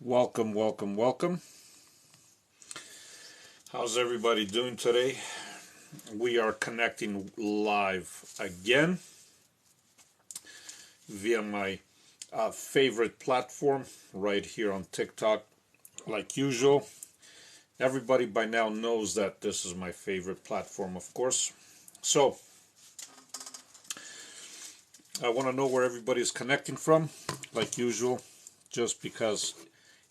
Welcome, welcome, welcome. How's everybody doing today? We are connecting live again via my favorite platform right here on TikTok. Like usual, everybody by now knows that this is my favorite platform, of course. So, I want to know where everybody's connecting from, like usual, just because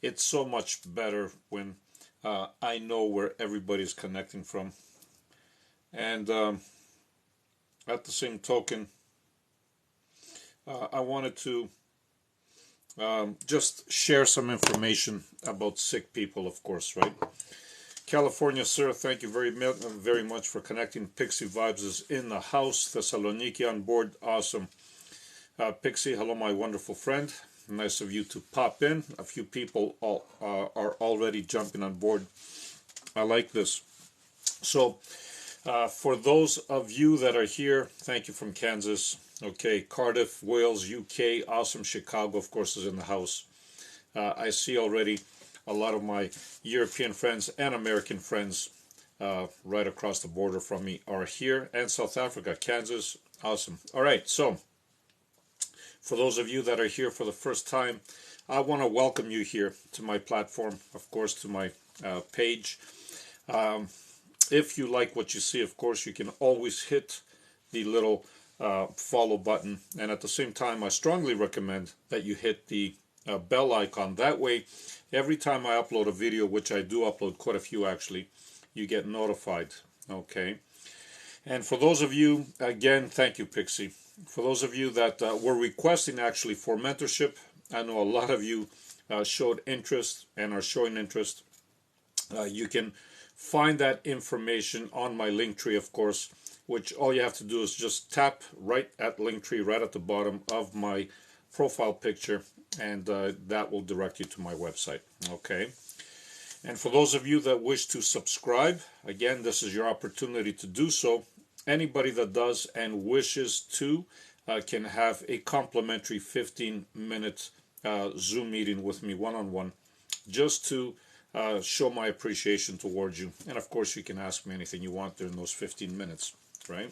it's so much better when I know where everybody's connecting from. And at the same token, I wanted to just share some information about sick people, of course, right? California, sir, thank you very much for connecting. Pixie Vibes is in the house. Thessaloniki on board, awesome. Pixie, hello, my wonderful friend. Nice of you to pop in. A few people are already jumping on board. I like this. So, for those of you that are here, thank you from Kansas. Okay, Cardiff, Wales, UK, awesome. Chicago, of course, is in the house. I see already a lot of my European friends and American friends right across the border from me are here. And South Africa, Kansas, awesome. All right, so for those of you that are here for the first time, I want to welcome you here to my platform, of course, to my page. If you like what you see, of course, you can always hit the little follow button. And at the same time, I strongly recommend that you hit the bell icon. That way, every time I upload a video, which I do upload quite a few actually, you get notified. Okay. And for those of you, again, thank you, Pixie. For those of you that were requesting actually for mentorship, I know a lot of you showed interest and are showing interest. You can find that information on my Linktree, of course, which all you have to do is just tap right at Linktree, right at the bottom of my profile picture, and that will direct you to my website. Okay. And for those of you that wish to subscribe, again, this is your opportunity to do so. Anybody that does and wishes to can have a complimentary 15-minute Zoom meeting with me one-on-one, just to show my appreciation towards you. And of course, you can ask me anything you want during those 15 minutes, right?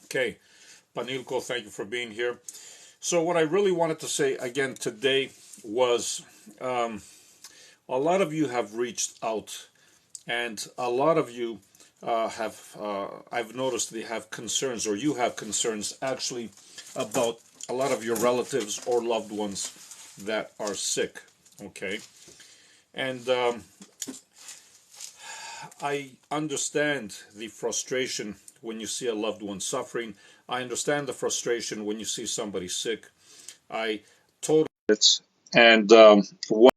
Okay, Panilko, thank you for being here. So what I really wanted to say again today was a lot of you have reached out, and a lot of you I've noticed they have concerns, or you have concerns actually, about a lot of your relatives or loved ones that are sick. Okay. And I understand the frustration when you see a loved one suffering. I understand the frustration when you see somebody sick. I totally get it. And what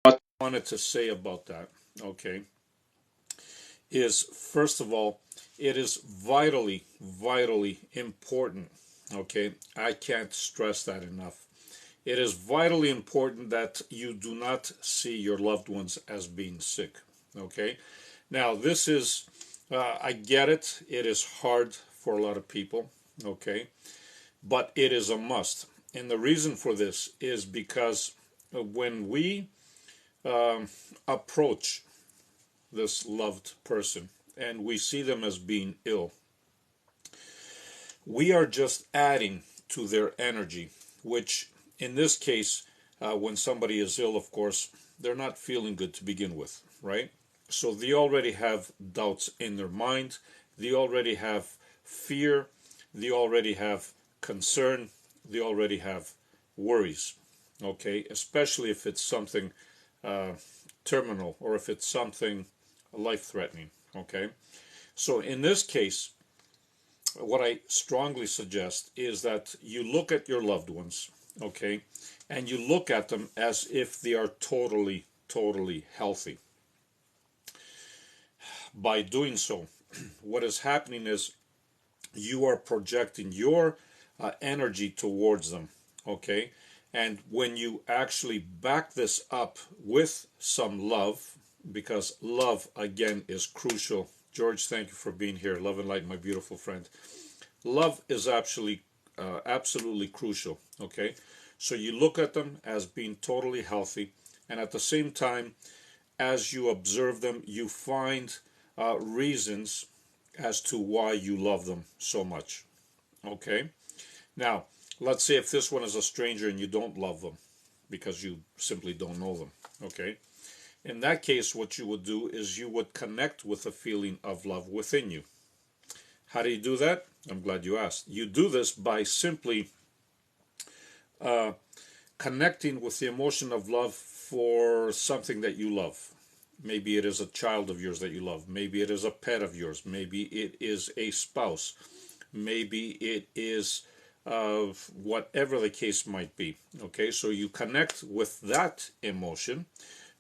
I wanted to say about that, okay, is first of all, it is vitally, vitally important. Okay, I can't stress that enough. It is vitally important that you do not see your loved ones as being sick. Okay, now this is, I get it. It is hard for a lot of people. Okay, but it is a must. And the reason for this is because when we approach this loved person and we see them as being ill, we are just adding to their energy, which in this case, when somebody is ill, of course, they're not feeling good to begin with, right? So they already have doubts in their mind, they already have fear, they already have concern, they already have worries, okay? Especially if it's something terminal, or if it's something life-threatening, okay? So in this case, what I strongly suggest is that you look at your loved ones, okay, and you look at them as if they are totally, totally healthy. By doing so, what is happening is you are projecting your energy towards them, okay? And when you actually back this up with some love, because love, again, is crucial. George, thank you for being here. Love and light, my beautiful friend. Love is actually absolutely crucial, okay? So you look at them as being totally healthy, And at the same time, as you observe them, you find reasons as to why you love them so much. Okay? Now, let's say if this one is a stranger and you don't love them because you simply don't know them. Okay? In that case, what you would do is you would connect with a feeling of love within you. How do you do that? I'm glad you asked. You do this by simply connecting with the emotion of love for something that you love. Maybe it is a child of yours that you love. Maybe it is a pet of yours. Maybe it is a spouse. Maybe it is whatever the case might be. Okay, so you connect with that emotion.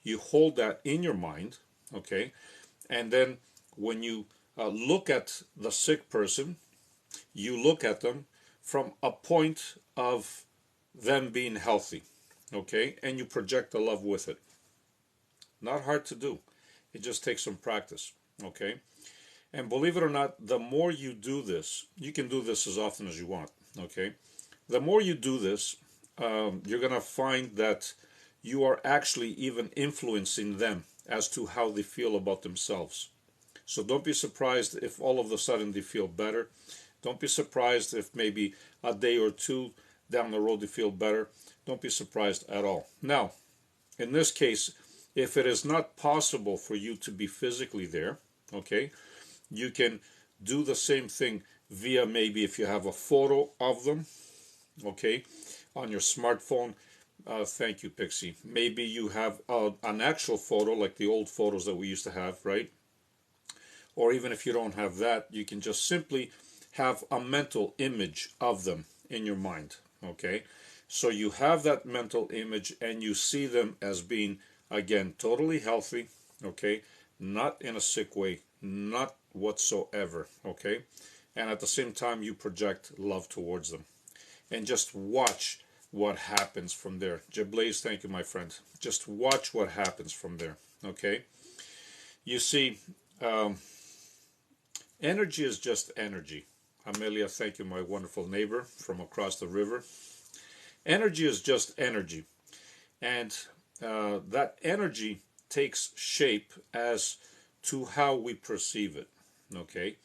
You hold that in your mind. Okay, and then when you look at the sick person, you look at them from a point of them being healthy. Okay, and you project the love with it. Not hard to do. It just takes some practice. Okay, and believe it or not, the more you do this, you can do this as often as you want. Okay, the more you do this, you're gonna find that you are actually even influencing them as to how they feel about themselves. So don't be surprised if all of a sudden they feel better. Don't be surprised if maybe a day or two down the road they feel better. Don't be surprised at all. Now, in this case, if it is not possible for you to be physically there, okay, you can do the same thing via maybe if you have a photo of them, okay, on your smartphone. Thank you, Pixie. Maybe you have an actual photo like the old photos that we used to have, right? Or even if you don't have that, you can just simply have a mental image of them in your mind, okay? So you have that mental image and you see them as being, again, totally healthy, okay? Not in a sick way, not whatsoever, okay? And at the same time, you project love towards them. And just watch what happens from there. Jablaze, thank you, my friend. Just watch what happens from there, okay? You see, energy is just energy. Amelia, thank you, my wonderful neighbor from across the river. Energy is just energy. And that energy takes shape as to how we perceive it, okay?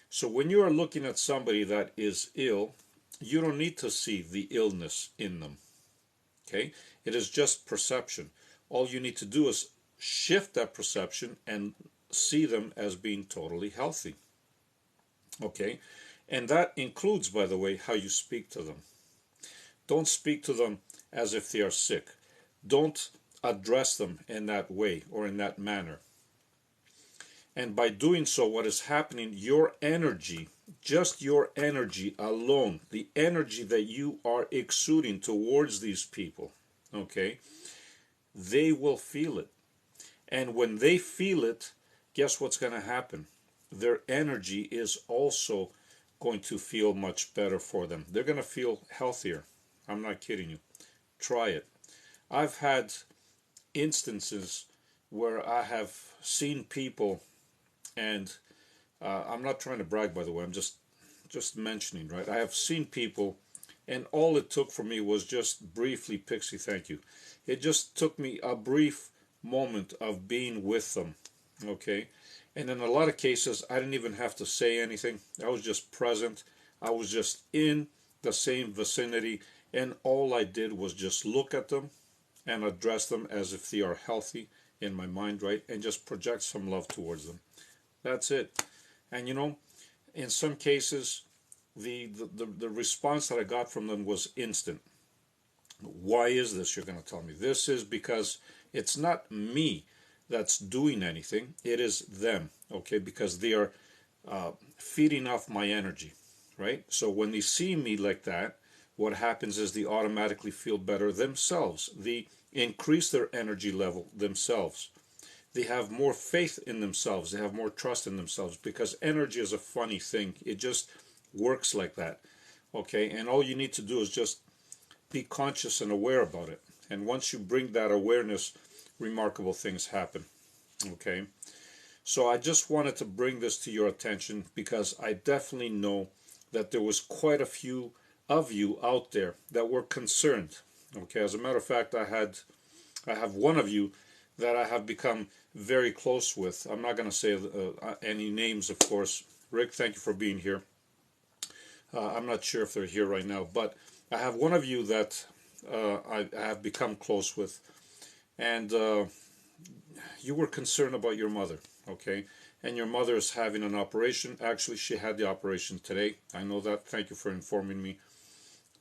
So when you are looking at somebody that is ill, you don't need to see the illness in them, okay? It is just perception. All you need to do is shift that perception and see them as being totally healthy, okay? And that includes, by the way, how you speak to them. Don't speak to them as if they are sick. Don't address them in that way or in that manner. And by doing so, what is happening, your energy, just your energy alone, the energy that you are exuding towards these people, okay, they will feel it. And when they feel it, guess what's going to happen? Their energy is also going to feel much better for them. They're going to feel healthier. I'm not kidding you. Try it. I've had instances where I have seen people, and I'm not trying to brag, by the way, I'm just mentioning, right? I have seen people, and all it took for me was just briefly, Pixie, thank you. It just took me a brief moment of being with them, okay? And in a lot of cases, I didn't even have to say anything. I was just present. I was just in the same vicinity, and all I did was just look at them and address them as if they are healthy in my mind, right? And just project some love towards them. That's it. And you know, in some cases, the response that I got from them was instant. Why is this, you're going to tell me? This is because it's not me that's doing anything. It is them, okay? Because they are feeding off my energy, right? So when they see me like that, what happens is they automatically feel better themselves. They increase their energy level themselves. They have more faith in themselves. They have more trust in themselves, because energy is a funny thing. It just works like that, okay? And all you need to do is just be conscious and aware about it. And once you bring that awareness, remarkable things happen, okay? So I just wanted to bring this to your attention, because I definitely know that there was quite a few of you out there that were concerned, okay? As a matter of fact, I had I have one of you that I have become very close with. I'm not going to say any names, of course. Rick, thank you for being here. I'm not sure if they're here right now, but I have one of you that I have become close with, and you were concerned about your mother, okay? And your mother is having an operation. Actually, she had the operation today. I know that. Thank you for informing me.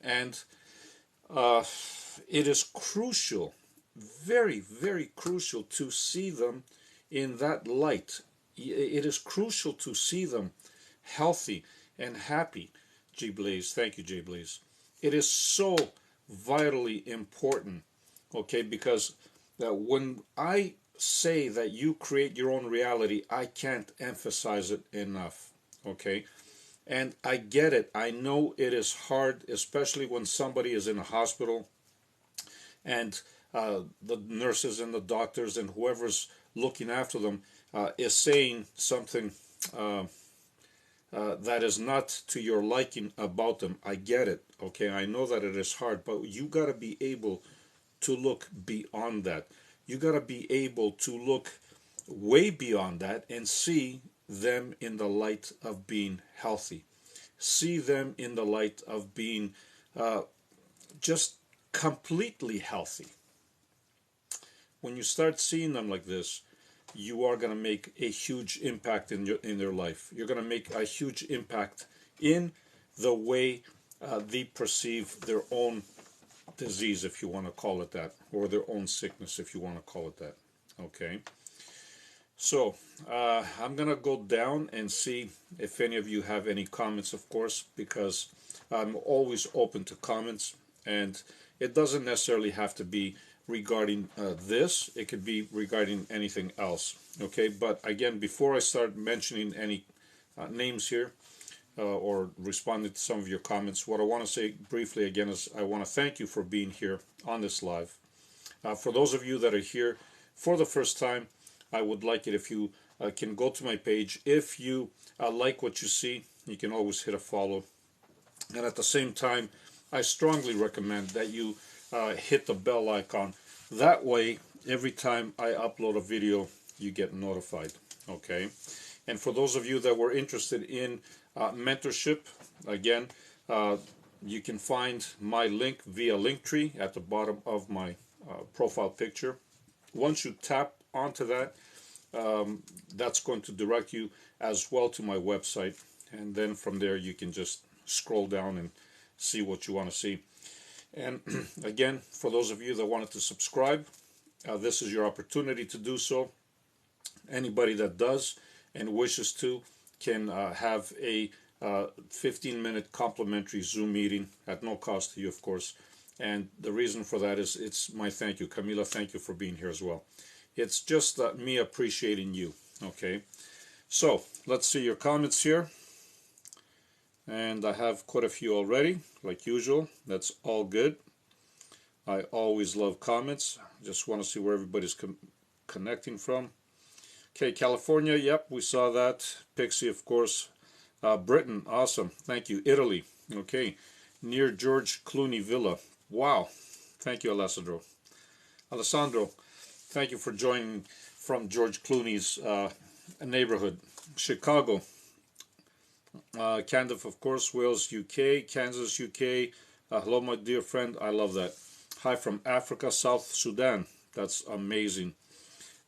And uh, it is crucial, very, very crucial to see them in that light. It is crucial to see them healthy and happy. G Blaze, thank you, J Blaze. It is so vitally important, okay, because when I say that you create your own reality, I can't emphasize it enough, okay? And I get it. I know it is hard, especially when somebody is in a hospital and the nurses and the doctors and whoever's looking after them is saying something that is not to your liking about them. I get it. Okay, I know that it is hard, but you got to be able to look beyond that. You got to be able to look way beyond that and see them in the light of being healthy. See them in the light of being just completely healthy. When you start seeing them like this, you are going to make a huge impact in their life. You're going to make a huge impact in the way they perceive their own disease, if you want to call it that, or their own sickness, if you want to call it that. Okay. So I'm going to go down and see if any of you have any comments, of course, because I'm always open to comments, and it doesn't necessarily have to be regarding this. It could be regarding anything else. Okay, but again, before I start mentioning any names here or responding to some of your comments, what I want to say briefly again is I want to thank you for being here on this live. For those of you that are here for the first time, I would like it if you can go to my page. If you like what you see, you can always hit a follow. And at the same time, I strongly recommend that you hit the bell icon. That way, every time I upload a video, you get notified. Okay? And for those of you that were interested in mentorship, again, you can find my link via Linktree at the bottom of my profile picture. Once you tap onto that, that's going to direct you as well to my website, and then from there you can just scroll down and see what you want to see. And again, for those of you that wanted to subscribe, this is your opportunity to do so. Anybody that does and wishes to can have a 15-minute complimentary Zoom meeting at no cost to you, of course. And the reason for that is it's my thank you. Camila, thank you for being here as well. It's just me appreciating you. Okay, so let's see your comments here. And I have quite a few already, like usual. That's all good. I always love comments. Just want to see where everybody's connecting from. Okay, California, yep, we saw that. Pixie, of course. Britain, awesome. Thank you. Italy, okay. Near George Clooney Villa. Wow. Thank you, Alessandro. Alessandro, thank you for joining from George Clooney's neighborhood. Chicago, Cardiff, of course, Wales, UK, Kansas, UK. Hello, my dear friend. I love that. Hi from Africa, South Sudan. That's amazing.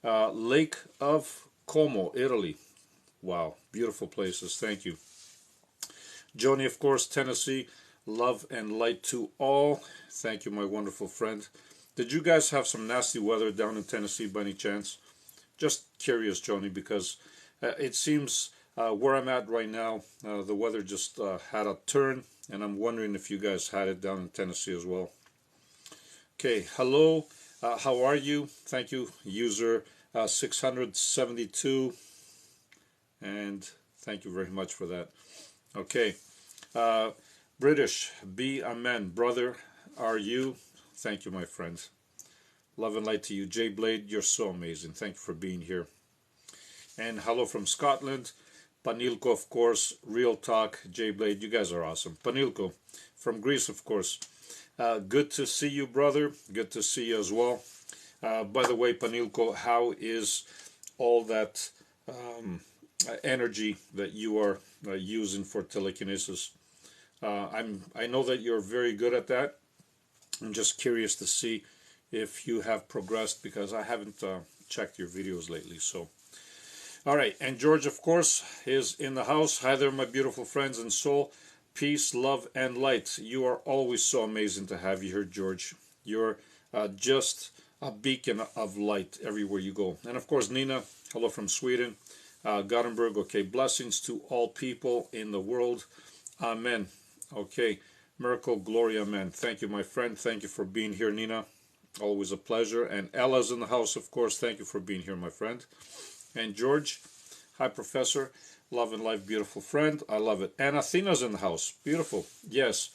Lake of Como, Italy. Wow, beautiful places. Thank you. Joni, of course, Tennessee. Love and light to all. Thank you, my wonderful friend. Did you guys have some nasty weather down in Tennessee by any chance? Just curious, Joni, because it seems where I'm at right now, the weather just had a turn, and I'm wondering if you guys had it down in Tennessee as well. Okay, hello, how are you? Thank you, user 672, and thank you very much for that. Okay, British, be amen, brother, are you? Thank you, my friend. Love and light to you. Jay Blade, you're so amazing. Thank you for being here. And hello from Scotland. Panilko, of course. Real Talk. Jay Blade, you guys are awesome. Panilko from Greece, of course. Good to see you, brother. Good to see you as well. By the way, Panilko, how is all that energy that you are using for telekinesis? I know that you're very good at that. I'm just curious to see if you have progressed because I haven't checked your videos lately. So, all right, and George, of course, is in the house. Hi there, my beautiful friends in soul. Peace, love, and light. You are always so amazing to have you here, George. You're just a beacon of light everywhere you go. And of course, Nina, hello from Sweden. Gothenburg, okay, blessings to all people in the world. Amen. Okay, miracle, glory, amen. Thank you, my friend. Thank you for being here, Nina. Always a pleasure. And Ella's in the house, of course. Thank you for being here, my friend. And George, hi, Professor. Love and life, beautiful friend. I love it. And Athena's in the house. Beautiful. Yes.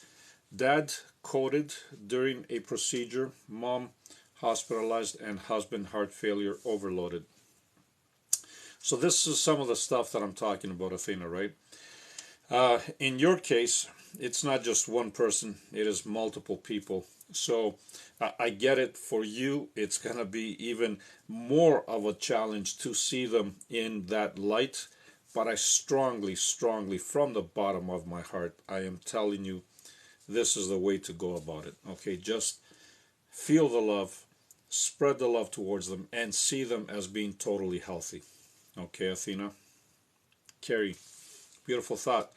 Dad coded during a procedure. Mom hospitalized and husband heart failure overloaded. So this is some of the stuff that I'm talking about, Athena, right? In your case, it's not just one person. It is multiple people. So I get it. For you, it's going to be even more of a challenge to see them in that light. But I strongly, strongly, from the bottom of my heart, I am telling you, this is the way to go about it. Okay, just feel the love, spread the love towards them, and see them as being totally healthy. Okay, Athena? Carrie, beautiful thought.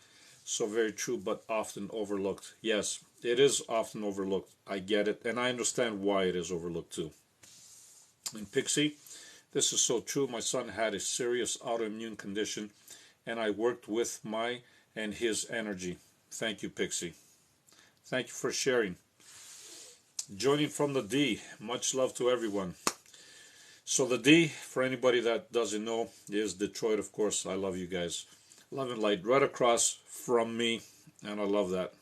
So very true, but often overlooked. Yes, it is often overlooked. I get it, and I understand why it is overlooked too. And Pixie, this is so true. My son had a serious autoimmune condition, and I worked with my and his energy. Thank you, Pixie. Thank you for sharing. Joining from the D, much love to everyone. So the D, for anybody that doesn't know, is Detroit, of course. I love you guys. Love and light right across from me, and I love that.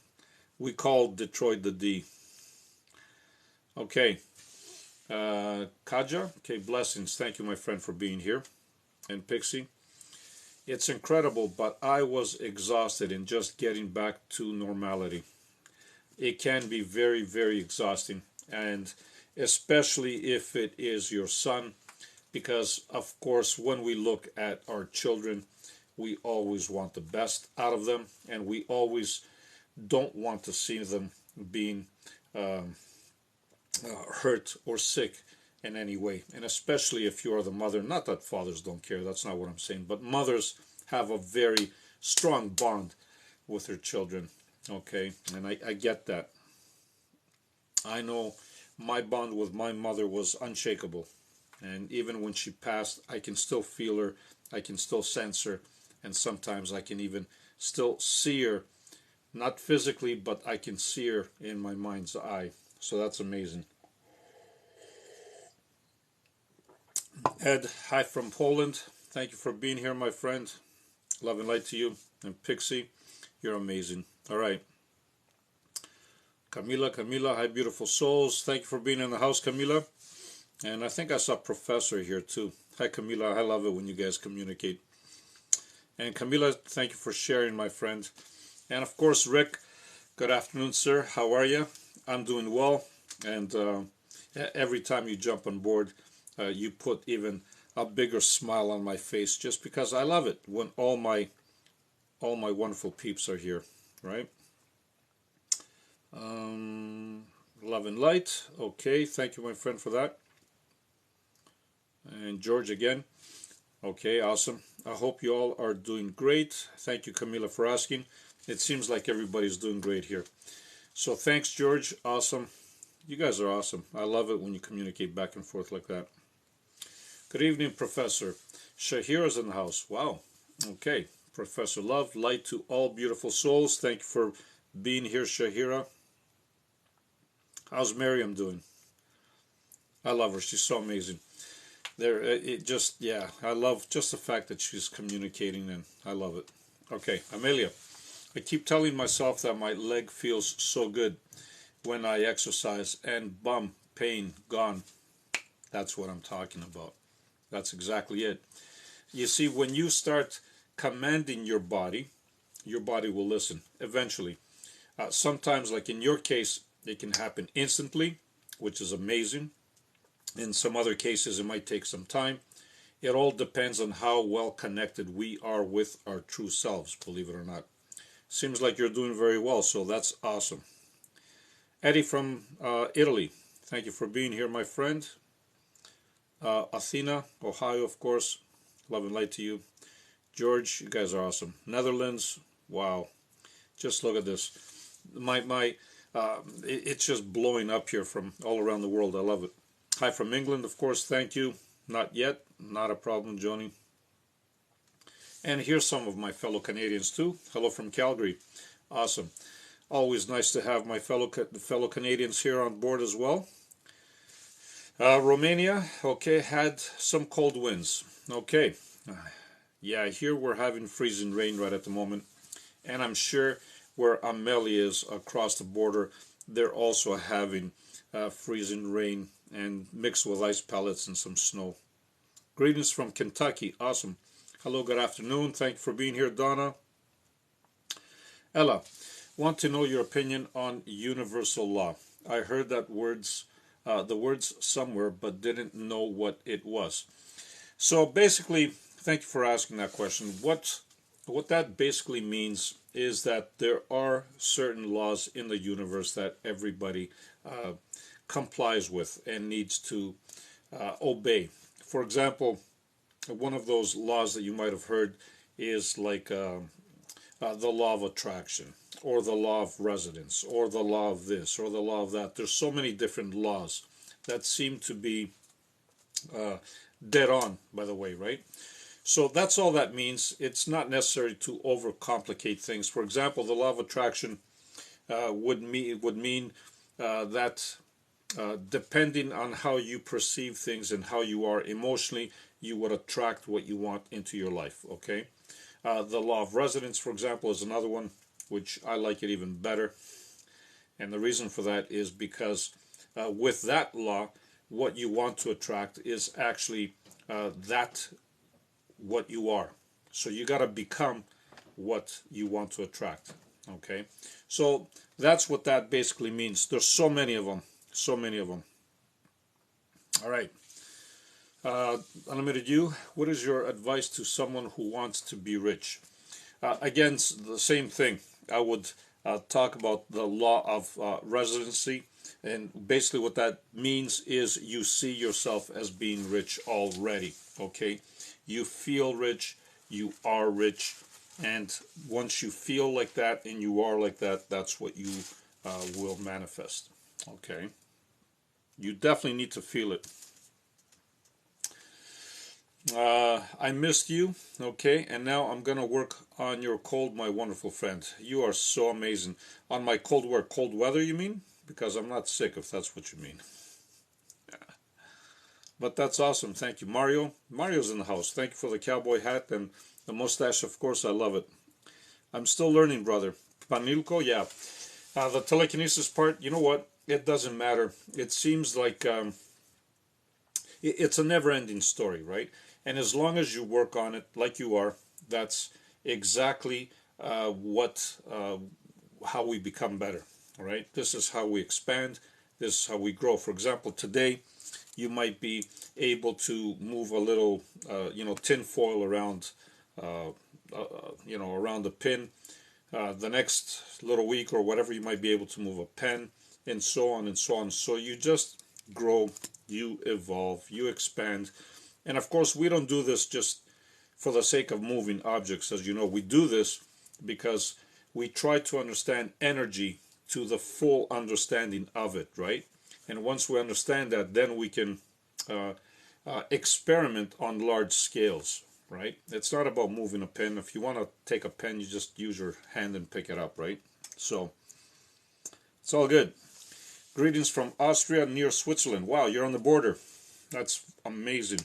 We call Detroit the D. Okay. Kaja, okay, blessings. Thank you, my friend, for being here. And Pixie, it's incredible, but I was exhausted in just getting back to normality. It can be very, very exhausting, and especially if it is your son, because of course when we look at our children, we always want the best out of them, and we always don't want to see them being hurt or sick in any way. And especially if you are the mother, not that fathers don't care, that's not what I'm saying, but mothers have a very strong bond with their children. Okay, and I get that. I know my bond with my mother was unshakable, and even when she passed, I can still feel her, I can still sense her, and sometimes I can even still see her, not physically, but I can see her in my mind's eye. So that's amazing. Ed, hi from Poland. Thank you for being here, my friend. Love and light to you. And Pixie, you're amazing. All right. Camila, hi, beautiful souls. Thank you for being in the house, Camila. And I think I saw Professor here too. Hi, Camila. I love it when you guys communicate. And Camila, thank you for sharing, my friend. And of course, Rick, good afternoon, sir. How are you? I'm doing well. And every time you jump on board, you put even a bigger smile on my face, just because I love it when all my wonderful peeps are here, right? Love and light. Okay, thank you, my friend, for that. And George again. Okay, awesome. I hope you all are doing great. Thank you, Camila, for asking. It seems like everybody's doing great here. So thanks, George. Awesome. You guys are awesome. I love it when you communicate back and forth like that. Good evening, Professor. Shahira's in the house. Wow. Okay. Professor Love, light to all beautiful souls. Thank you for being here, Shahira. How's Miriam doing? I love her. She's so amazing. It just, yeah, I love just the fact that she's communicating, and I love it. Okay, Amelia. I keep telling myself that my leg feels so good when I exercise, and bum, pain, gone. That's what I'm talking about. That's exactly it. You see, when you start commanding your body will listen eventually. Sometimes, like in your case, it can happen instantly, which is amazing. In some other cases, it might take some time. It all depends on how well connected we are with our true selves, believe it or not. Seems like you're doing very well, so that's awesome. Eddie from Italy, thank you for being here, my friend. Athena, Ohio, of course. Love and light to you. George, you guys are awesome. Netherlands, wow. Just look at this. It's just blowing up here from all around the world. I love it. Hi from England, of course. Thank you. Not yet. Not a problem, Joni. And here's some of my fellow Canadians too. Hello from Calgary. Awesome. Always nice to have my fellow Canadians here on board as well. Romania, okay, had some cold winds. Okay. Yeah, here we're having freezing rain right at the moment. And I'm sure where Amelia is across the border, they're also having freezing rain and mixed with ice pellets and some snow. Greetings from Kentucky. Awesome. Hello, good afternoon. Thank you for being here, Donna. Ella, want to know your opinion on universal law. I heard the words somewhere, but didn't know what it was. So basically, thank you for asking that question. What that basically means is that there are certain laws in the universe that everybody complies with and needs to obey. For example, one of those laws that you might have heard is like the law of attraction, or the law of resonance, or the law of this, or the law of that. There's so many different laws that seem to be dead on, by the way, right? So that's all that means. It's not necessary to overcomplicate things. For example, the law of attraction would mean that depending on how you perceive things and how you are emotionally, you would attract what you want into your life. Okay. The law of resonance, for example, is another one, which I like it even better. And the reason for that is because with that law, what you want to attract is actually what you are. So you got to become what you want to attract. Okay. So that's what that basically means. There's so many of them. So many of them. All right. Unlimited You, what is your advice to someone who wants to be rich? Again, the same thing. I would talk about the law of residency. And basically what that means is you see yourself as being rich already. Okay? You feel rich. You are rich. And once you feel like that and you are like that, that's what you will manifest. Okay? You definitely need to feel it. I missed you, okay, and now I'm gonna work on your cold, my wonderful friend. You are so amazing. On my cold weather, you mean? Because I'm not sick, if that's what you mean. But that's awesome. Thank you, Mario. Mario's in the house. Thank you for the cowboy hat and the mustache. Of course, I love it. I'm still learning, brother. Panilko, yeah. The telekinesis part, you know what? It doesn't matter. It seems like it's a never-ending story, right? And as long as you work on it like you are, that's exactly how we become better, all right? This is how we expand. This is how we grow. For example, today you might be able to move a little, tin foil around, around the pin. The next little week or whatever, you might be able to move a pen, and so on and so on. So you just grow, you evolve, you expand. And of course, we don't do this just for the sake of moving objects. As you know, we do this because we try to understand energy to the full understanding of it, right? And once we understand that, then we can experiment on large scales, right? It's not about moving a pen. If you want to take a pen, you just use your hand and pick it up, right? So it's all good. Greetings from Austria near Switzerland. Wow, you're on the border. That's amazing.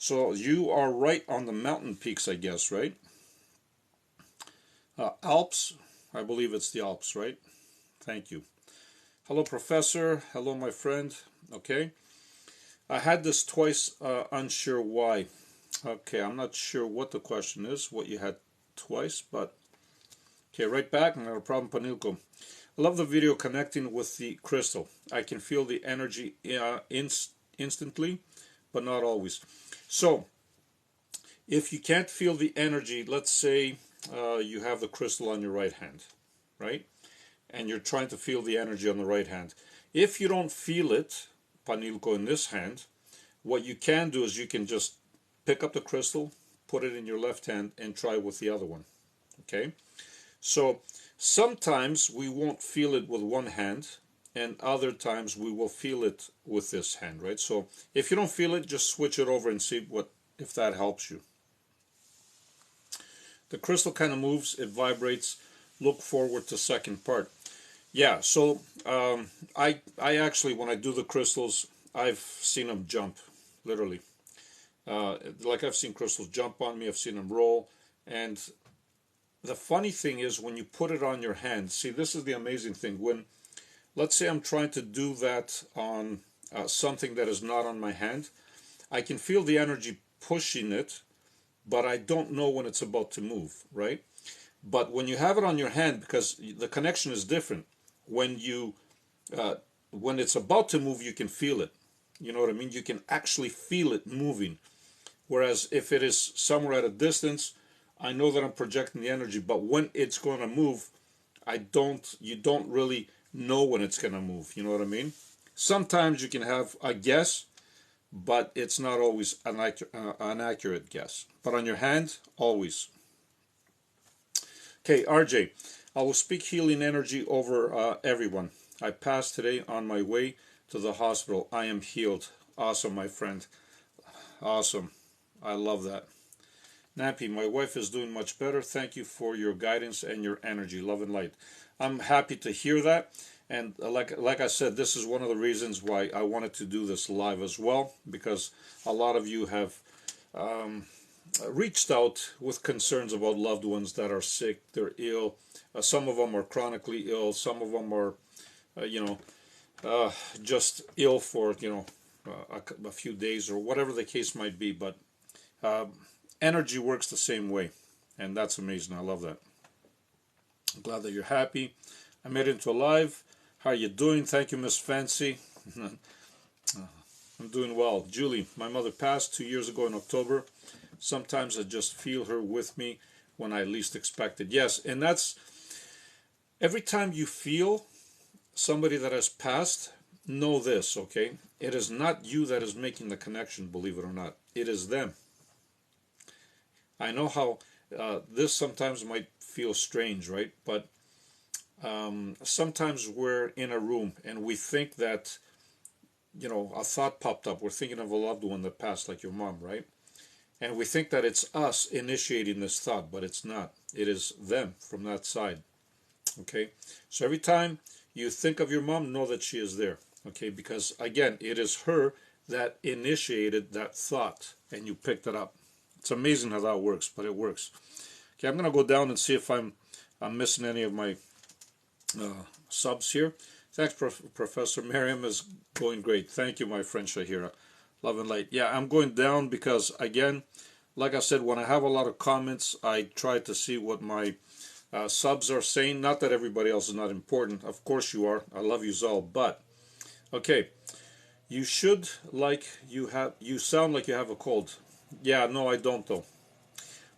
So you are right on the mountain peaks, I guess, right? Alps. I believe it's the Alps, right? Thank you. Hello, Professor. Hello, my friend. Okay. I had this twice, unsure why. Okay, I'm not sure what the question is, what you had twice, but... Okay, right back. Not a problem, Panilko. I love the video connecting with the crystal. I can feel the energy instantly, but not always. So if you can't feel the energy, let's say you have the crystal on your right hand, right? And you're trying to feel the energy on the right hand. If you don't feel it, Panilko, in this hand, what you can do is you can just pick up the crystal, put it in your left hand, and try with the other one. Okay? So sometimes we won't feel it with one hand, and other times we will feel it with this hand, right? So if you don't feel it, just switch it over and see what if that helps you. The crystal kind of moves, it vibrates. Look forward to second part. Yeah, so I actually, when I do the crystals, I've seen them jump, literally. Like I've seen crystals jump on me, I've seen them roll, and the funny thing is when you put it on your hand, see, this is the amazing thing. When, let's say I'm trying to do that on something that is not on my hand, I can feel the energy pushing it, but I don't know when it's about to move, right? But when you have it on your hand, because the connection is different, when you when it's about to move, you can feel it. You know what I mean? You can actually feel it moving. Whereas if it is somewhere at a distance, I know that I'm projecting the energy, but when it's going to move, you don't really know when it's going to move. You know what I mean? Sometimes you can have a guess, but it's not always an accurate guess. But on your hand, always. Okay, RJ, I will speak healing energy over everyone. I passed today on my way to the hospital. I am healed. Awesome, my friend. Awesome. I love that. Nappy, my wife is doing much better. Thank you for your guidance and your energy. Love and light. I'm happy to hear that. And like I said, this is one of the reasons why I wanted to do this live as well, because a lot of you have reached out with concerns about loved ones that are sick, they're ill. Some of them are chronically ill. Some of them are, just ill for, a few days or whatever the case might be. But energy works the same way, and that's amazing. I love that. I'm glad that you're happy. I made it into a live. How are you doing? Thank you, Miss Fancy. I'm doing well. Julie, my mother passed 2 years ago in October. Sometimes I just feel her with me when I least expect it. Yes, and that's every time you feel somebody that has passed, know this, okay? It is not you that is making the connection, believe it or not. It is them. I know how this sometimes might feel strange, right? But sometimes we're in a room and we think that, a thought popped up. We're thinking of a loved one that passed, like your mom, right? And we think that it's us initiating this thought, but it's not. It is them from that side. Okay? So every time you think of your mom, know that she is there. Okay? Because, again, it is her that initiated that thought, and you picked it up. It's amazing how that works, but it works. Okay, I'm going to go down and see if I'm missing any of my subs here. Thanks, Professor. Miriam is going great. Thank you, my friend Shahira. Love and light. Yeah, I'm going down because, again, like I said, when I have a lot of comments, I try to see what my subs are saying. Not that everybody else is not important. Of course you are. I love you all. But, okay, you sound like you have a cold. Yeah, no, I don't, though.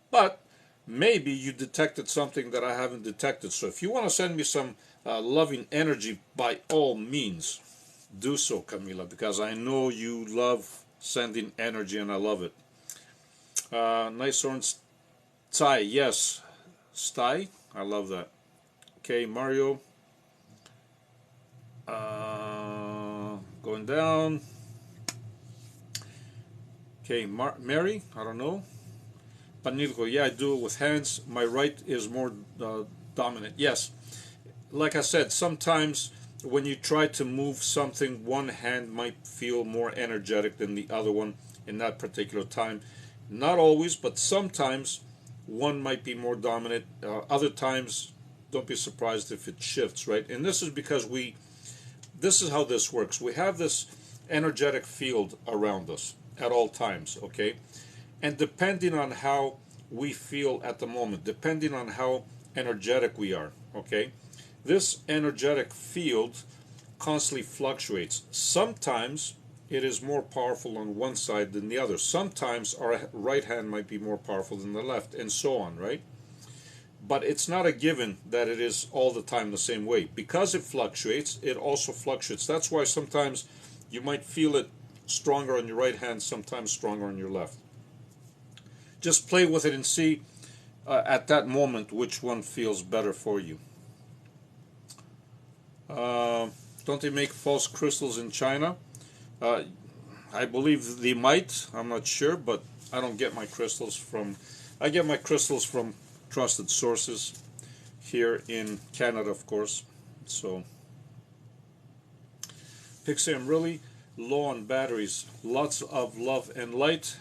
But maybe you detected something that I haven't detected. So if you want to send me some loving energy, by all means, do so, Camila, because I know you love sending energy and I love it. Nice orange tie, yes. Sty, I love that. Okay, Mario. Going down. Okay, Mary, I don't know. Panilko, yeah, I do it with hands. My right is more dominant. Yes, like I said, sometimes when you try to move something, one hand might feel more energetic than the other one in that particular time. Not always, but sometimes one might be more dominant. Other times, don't be surprised if it shifts, right? And this is because this is how this works. We have this energetic field around us at all times, okay? And depending on how we feel at the moment, depending on how energetic we are, okay? This energetic field constantly fluctuates. Sometimes it is more powerful on one side than the other. Sometimes our right hand might be more powerful than the left, and so on, right? But it's not a given that it is all the time the same way. Because it fluctuates, it also fluctuates. That's why sometimes you might feel it stronger on your right hand, sometimes stronger on your left. Just play with it and see at that moment which one feels better for you. Don't they make false crystals in China? I believe they might. I'm not sure, but I don't get my crystals from. I get my crystals from trusted sources here in Canada, of course. So, Pixie, I'm really low on batteries. Lots of love and light.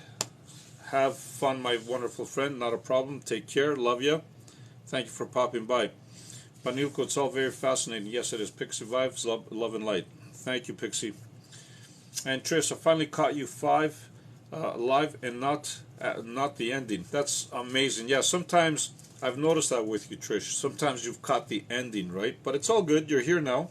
Have fun, my wonderful friend. Not a problem. Take care. Love you. Thank you for popping by. Panilko, it's all very fascinating. Yes, it is. Pixie Vibes, love and light. Thank you, Pixie. And Trish, I finally caught you live and not the ending. That's amazing. Yeah, sometimes I've noticed that with you, Trish. Sometimes you've caught the ending, right? But it's all good. You're here now.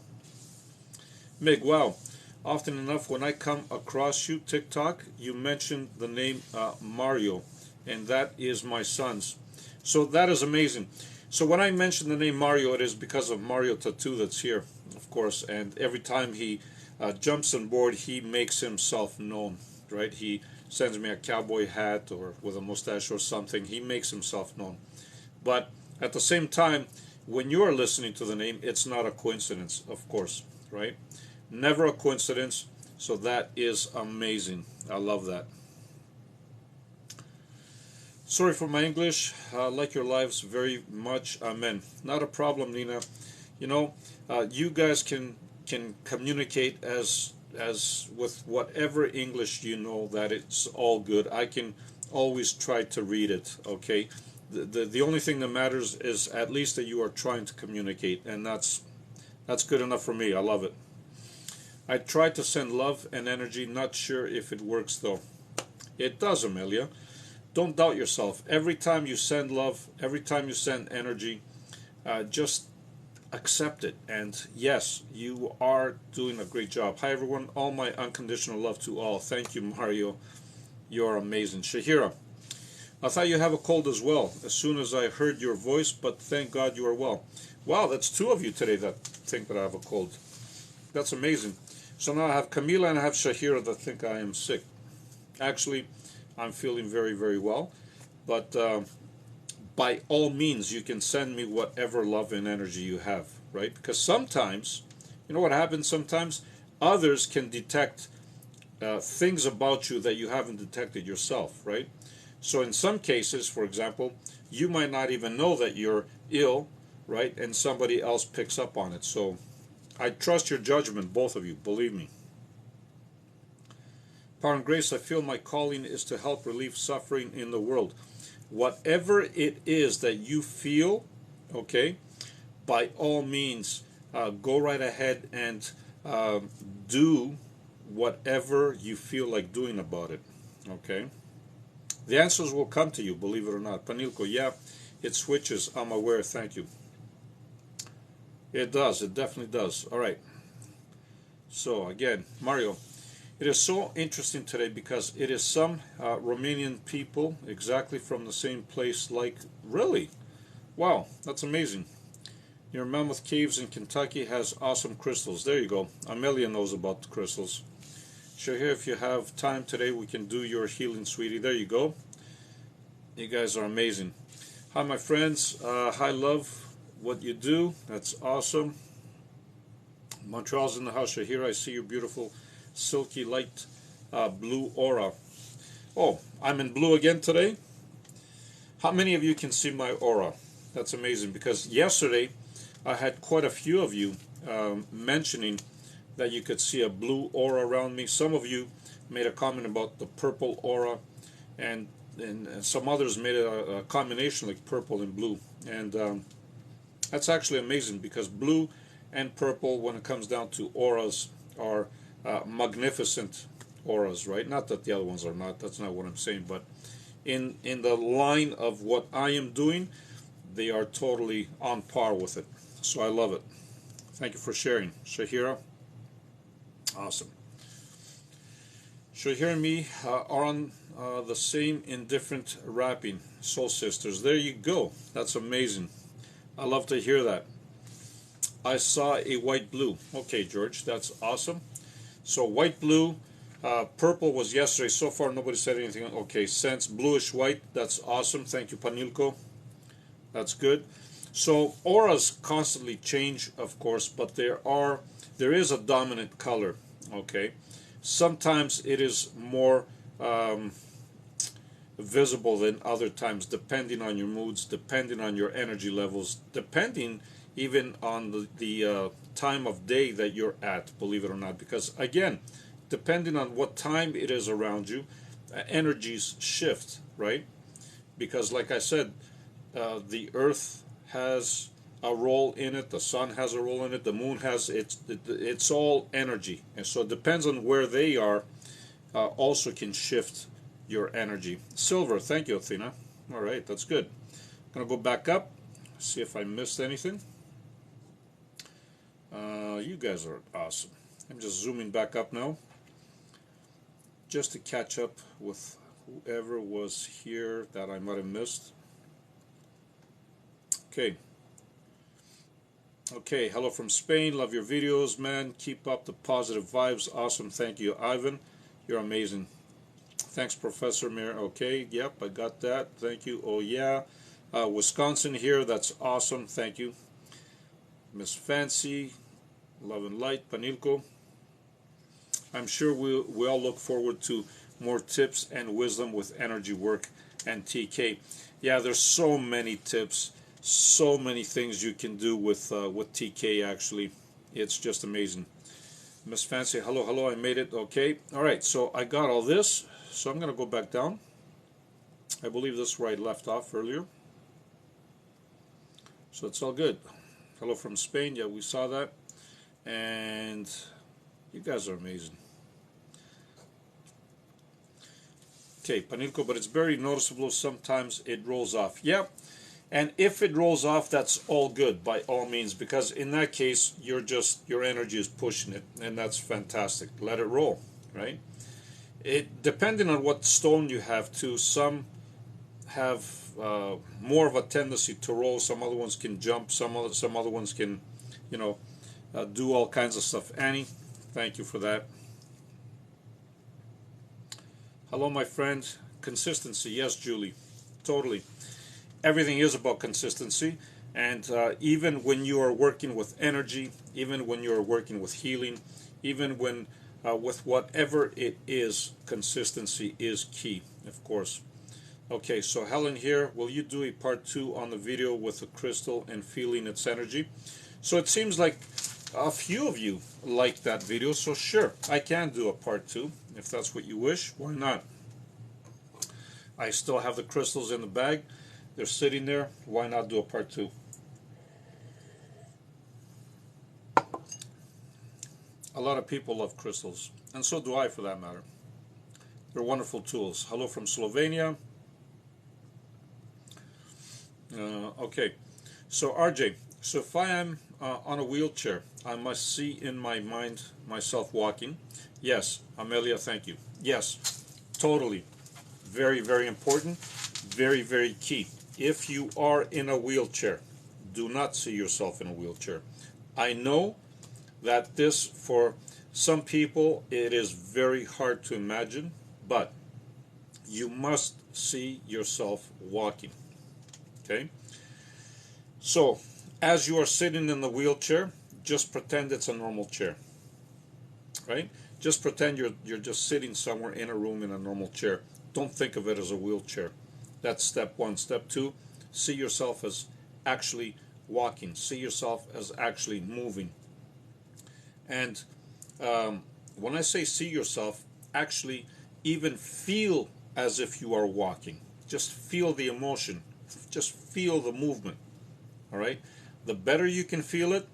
Mig, wow. Often enough, when I come across you, TikTok, you mention the name Mario, and that is my son's. So that is amazing. So when I mention the name Mario, it is because of Mario Tattoo that's here, of course. And every time he jumps on board, he makes himself known, right? He sends me a cowboy hat or with a mustache or something. He makes himself known. But at the same time, when you are listening to the name, it's not a coincidence, of course, right? Never a coincidence. So that is amazing. I love that. Sorry for my English. Like your lives very much. Amen. Not a problem, Nina. You know, you guys can communicate as with whatever English you know. That it's all good. I can always try to read it. Okay. The only thing that matters is at least that you are trying to communicate, and that's good enough for me. I love it. I try to send love and energy. Not sure if it works though. It does, Amelia. Don't doubt yourself. Every time you send love, every time you send energy, just accept it. And yes, you are doing a great job. Hi, everyone. All my unconditional love to all. Thank you, Mario. You're amazing. Shahira, I thought you have a cold as well as soon as I heard your voice, but thank God you are well. Wow, that's two of you today that think that I have a cold. That's amazing. So now I have Camila and I have Shahira that think I am sick. Actually, I'm feeling very, very well. But by all means, you can send me whatever love and energy you have, right? Because sometimes, you know what happens sometimes? Others can detect things about you that you haven't detected yourself, right? So in some cases, for example, you might not even know that you're ill, right? And somebody else picks up on it. So I trust your judgment, both of you, believe me. Power and Grace, I feel my calling is to help relieve suffering in the world. Whatever it is that you feel, okay, by all means, go right ahead and do whatever you feel like doing about it, okay? The answers will come to you, believe it or not. Panilko, yeah, it switches. I'm aware, thank you. It does, it definitely does. All right. So, again, Mario, it is so interesting today because it is some Romanian people exactly from the same place like, really? Wow, that's amazing. Your Mammoth Caves in Kentucky has awesome crystals. There you go. Amelia knows about the crystals. Shahir, if you have time today, we can do your healing, sweetie. There you go. You guys are amazing. Hi, my friends. Hi, love. What you do. That's awesome. Montreal's in the house. Shahir, I see your beautiful silky light blue aura. Oh, I'm in blue again today? How many of you can see my aura? That's amazing because yesterday I had quite a few of you mentioning that you could see a blue aura around me. Some of you made a comment about the purple aura, and some others made a combination like purple and blue. And that's actually amazing because blue and purple, when it comes down to auras, are magnificent auras, right? Not that the other ones are not. That's not what I'm saying. But in the line of what I am doing, they are totally on par with it. So I love it. Thank you for sharing, Shahira. Awesome. So Hear Me are on the same in different wrapping. Soul Sisters. There you go. That's amazing. I love to hear that. I saw a white blue. Okay, George, that's awesome. So white blue, purple was yesterday. So far, nobody said anything. Okay, sense bluish white. That's awesome. Thank you, Panilko. That's good. So auras constantly change, of course, but there is a dominant color. Okay, sometimes it is more visible than other times, depending on your moods, depending on your energy levels, depending even on the time of day that you're at, believe it or not. Because again, depending on what time it is around you, energies shift, right? Because like I said, the earth has a role in it, the sun has a role in it, the moon has it's all energy, and so it depends on where they are, also can shift your energy. Silver, thank you, Athena. All right, that's good. I'm gonna go back up, see if I missed anything. You guys are awesome. I'm just zooming back up now, just to catch up with whoever was here that I might have missed. Okay. Okay, hello from Spain. Love your videos, man. Keep up the positive vibes. Awesome. Thank you, Ivan. You're amazing. Thanks, Professor Mir. Okay, yep, I got that. Thank you. Oh, yeah. Wisconsin here. That's awesome. Thank you. Miss Fancy. Love and Light. Panilko. I'm sure we all look forward to more tips and wisdom with energy work and TK. Yeah, there's so many tips, so many things you can do with TK. Actually, it's just amazing. Miss Fancy, hello, hello. I made it. Okay, all right. So I got all this. So I'm gonna go back down. I believe this is where I left off earlier. So it's all good. Hello from Spain. Yeah, we saw that, and you guys are amazing. Okay, Panilko, but it's very noticeable. Sometimes it rolls off. Yeah, and if it rolls off, that's all good by all means, because in that case, your energy is pushing it, and that's fantastic. Let it roll, right? It depending on what stone you have too. Some have more of a tendency to roll. Some other ones can jump. Some other ones can, you know, do all kinds of stuff. Annie, thank you for that. Hello, my friend. Consistency, yes, Julie, totally. Everything is about consistency, and even when you are working with energy, even when you are working with healing, even when with whatever it is, consistency is key, of course. Okay, so Helen here, will you do a part 2 on the video with the crystal and feeling its energy? So it seems like a few of you like that video, so sure, I can do a part 2 if that's what you wish. Why not? I still have the crystals in the bag. They're sitting there. Why not do a part 2? A lot of people love crystals, and so do I for that matter. They're wonderful tools. Hello from Slovenia. Okay, so RJ, so if I am on a wheelchair, I must see in my mind myself walking. Yes, Amelia, thank you. Yes, totally. Very, very important. Very, very key. If you are in a wheelchair, do not see yourself in a wheelchair. I know that this, for some people, it is very hard to imagine, but you must see yourself walking. Okay? So, as you are sitting in the wheelchair, just pretend it's a normal chair. Right? Just pretend you're just sitting somewhere in a room in a normal chair. Don't think of it as a wheelchair. That's step 1. Step 2, see yourself as actually walking. See yourself as actually moving. And when I say see yourself, actually even feel as if you are walking. Just feel the emotion. Just feel the movement. All right? The better you can feel it,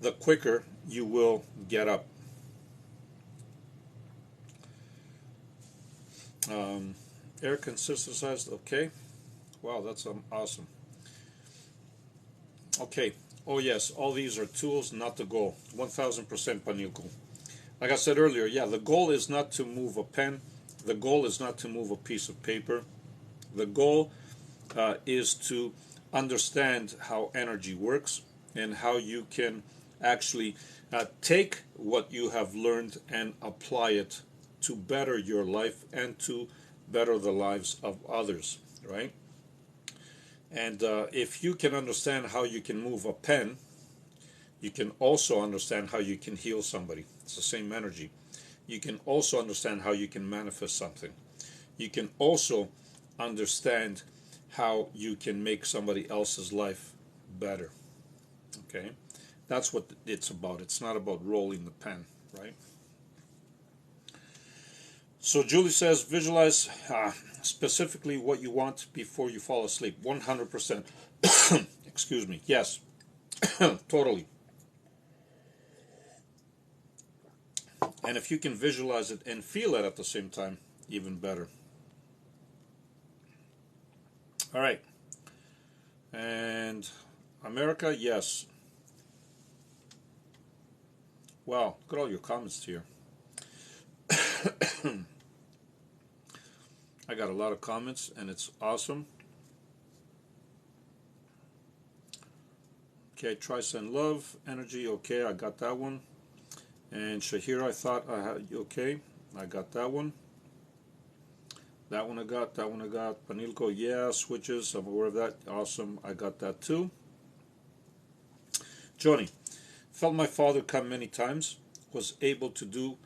the quicker you will get up. Air consistentized, okay. Wow, that's awesome. Okay. Oh yes, all these are tools, not the goal. 1000% Panilko. like I said earlier, yeah, the goal is not to move a pen. The goal is not to move a piece of paper. The goal is to understand how energy works and how you can actually take what you have learned and apply it to better your life and to better the lives of others, right? And if you can understand how you can move a pen, you can also understand how you can heal somebody. It's the same energy. You can also understand how you can manifest something. You can also understand how you can make somebody else's life better. Okay? That's what it's about. It's not about rolling the pen, right? So Julie says, visualize specifically what you want before you fall asleep. 100%. Excuse me. Yes, totally. And if you can visualize it and feel it at the same time, even better. All right. And America, yes. Wow, look at all your comments here. I got a lot of comments, and it's awesome. Okay, try send love, energy, okay, I got that one. And Shahira, I thought I had, okay, I got that one. That one I got, that one I got. Panilko, yeah, switches, I'm aware of that. Awesome, I got that too. Johnny, felt my father come many times, was able to do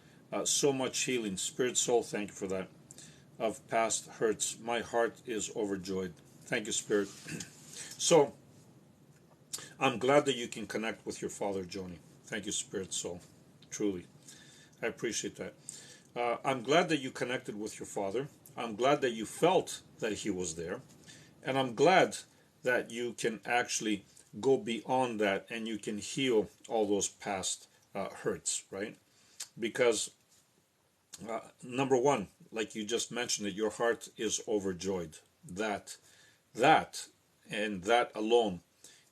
so much healing. Spirit, soul, thank you for that. Of past hurts. My heart is overjoyed. Thank you, Spirit. So, I'm glad that you can connect with your father, Joni. Thank you, Spirit, soul. Truly. I appreciate that. I'm glad that you connected with your father. I'm glad that you felt that he was there. And I'm glad that you can actually go beyond that and you can heal all those past hurts, right? Because, number one, like you just mentioned it, your heart is overjoyed. That, and that alone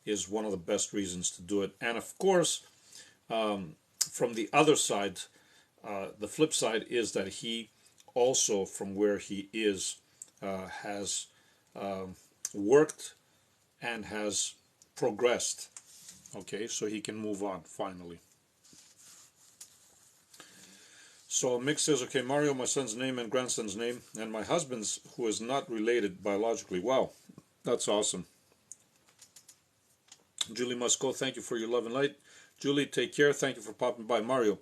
is one of the best reasons to do it. And of course, from the other side, the flip side is that he also, from where he is, has worked and has progressed. Okay, so he can move on finally. So Mick says, okay, Mario, my son's name and grandson's name, and my husband's, who is not related biologically. Wow, that's awesome. Julie Musco, thank you for your love and light. Julie, take care. Thank you for popping by. Mario.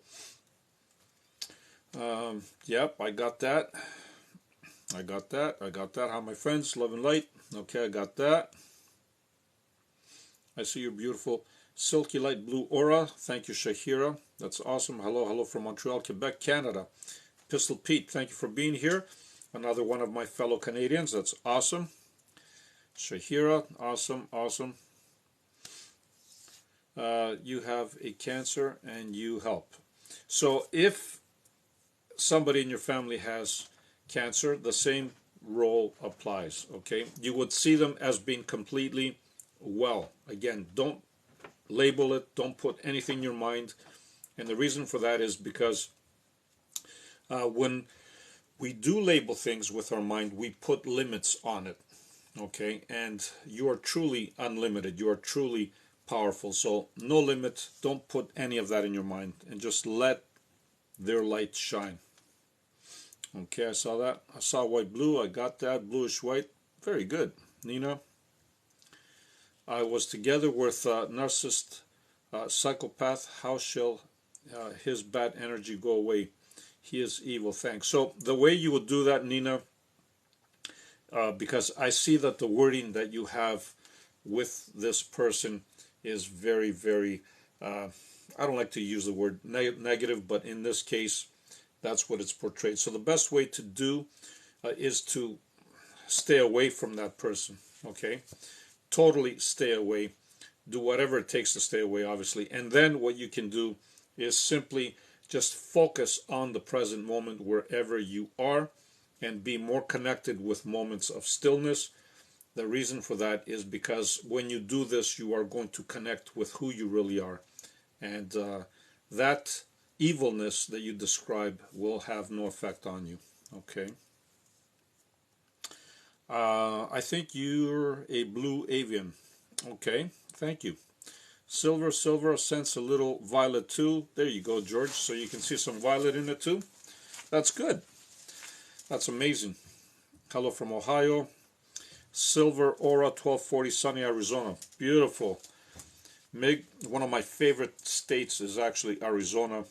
Yep, I got that. I got that. I got that. Hi, my friends. Love and light. Okay, I got that. I see your beautiful silky light blue aura. Thank you, Shahira. That's awesome. Hello, hello from Montreal, Quebec, Canada. Pistol Pete, thank you for being here. Another one of my fellow Canadians. That's awesome. Shahira, awesome, awesome. You have a cancer and you help. So if somebody in your family has cancer, the same role applies, okay? You would see them as being completely well. Again, don't label it, don't put anything in your mind. And the reason for that is because when we do label things with our mind, we put limits on it, okay? And you are truly unlimited. You are truly powerful. So no limit. Don't put any of that in your mind and just let their light shine. Okay, I saw that. I saw white blue. I got that. Bluish white. Very good. Nina. I was together with a narcissist psychopath. How shall his bad energy go away? He is evil. Thanks. So the way you would do that, Nina, because I see that the wording that you have with this person is very, very, I don't like to use the word negative, but in this case, that's what it's portrayed. So the best way to do is to stay away from that person, okay? Totally stay away. Do whatever it takes to stay away, obviously. And then what you can do is simply just focus on the present moment wherever you are and be more connected with moments of stillness. The reason for that is because when you do this, you are going to connect with who you really are. And that evilness that you describe will have no effect on you. Okay. I think you're a blue avian. Okay, thank you. Silver, silver, sense a little violet too. There you go, George. So you can see some violet in it too. That's good. That's amazing. Hello from Ohio. Silver Aura 1240, sunny Arizona. Beautiful. Mig, one of my favorite states is actually Arizona.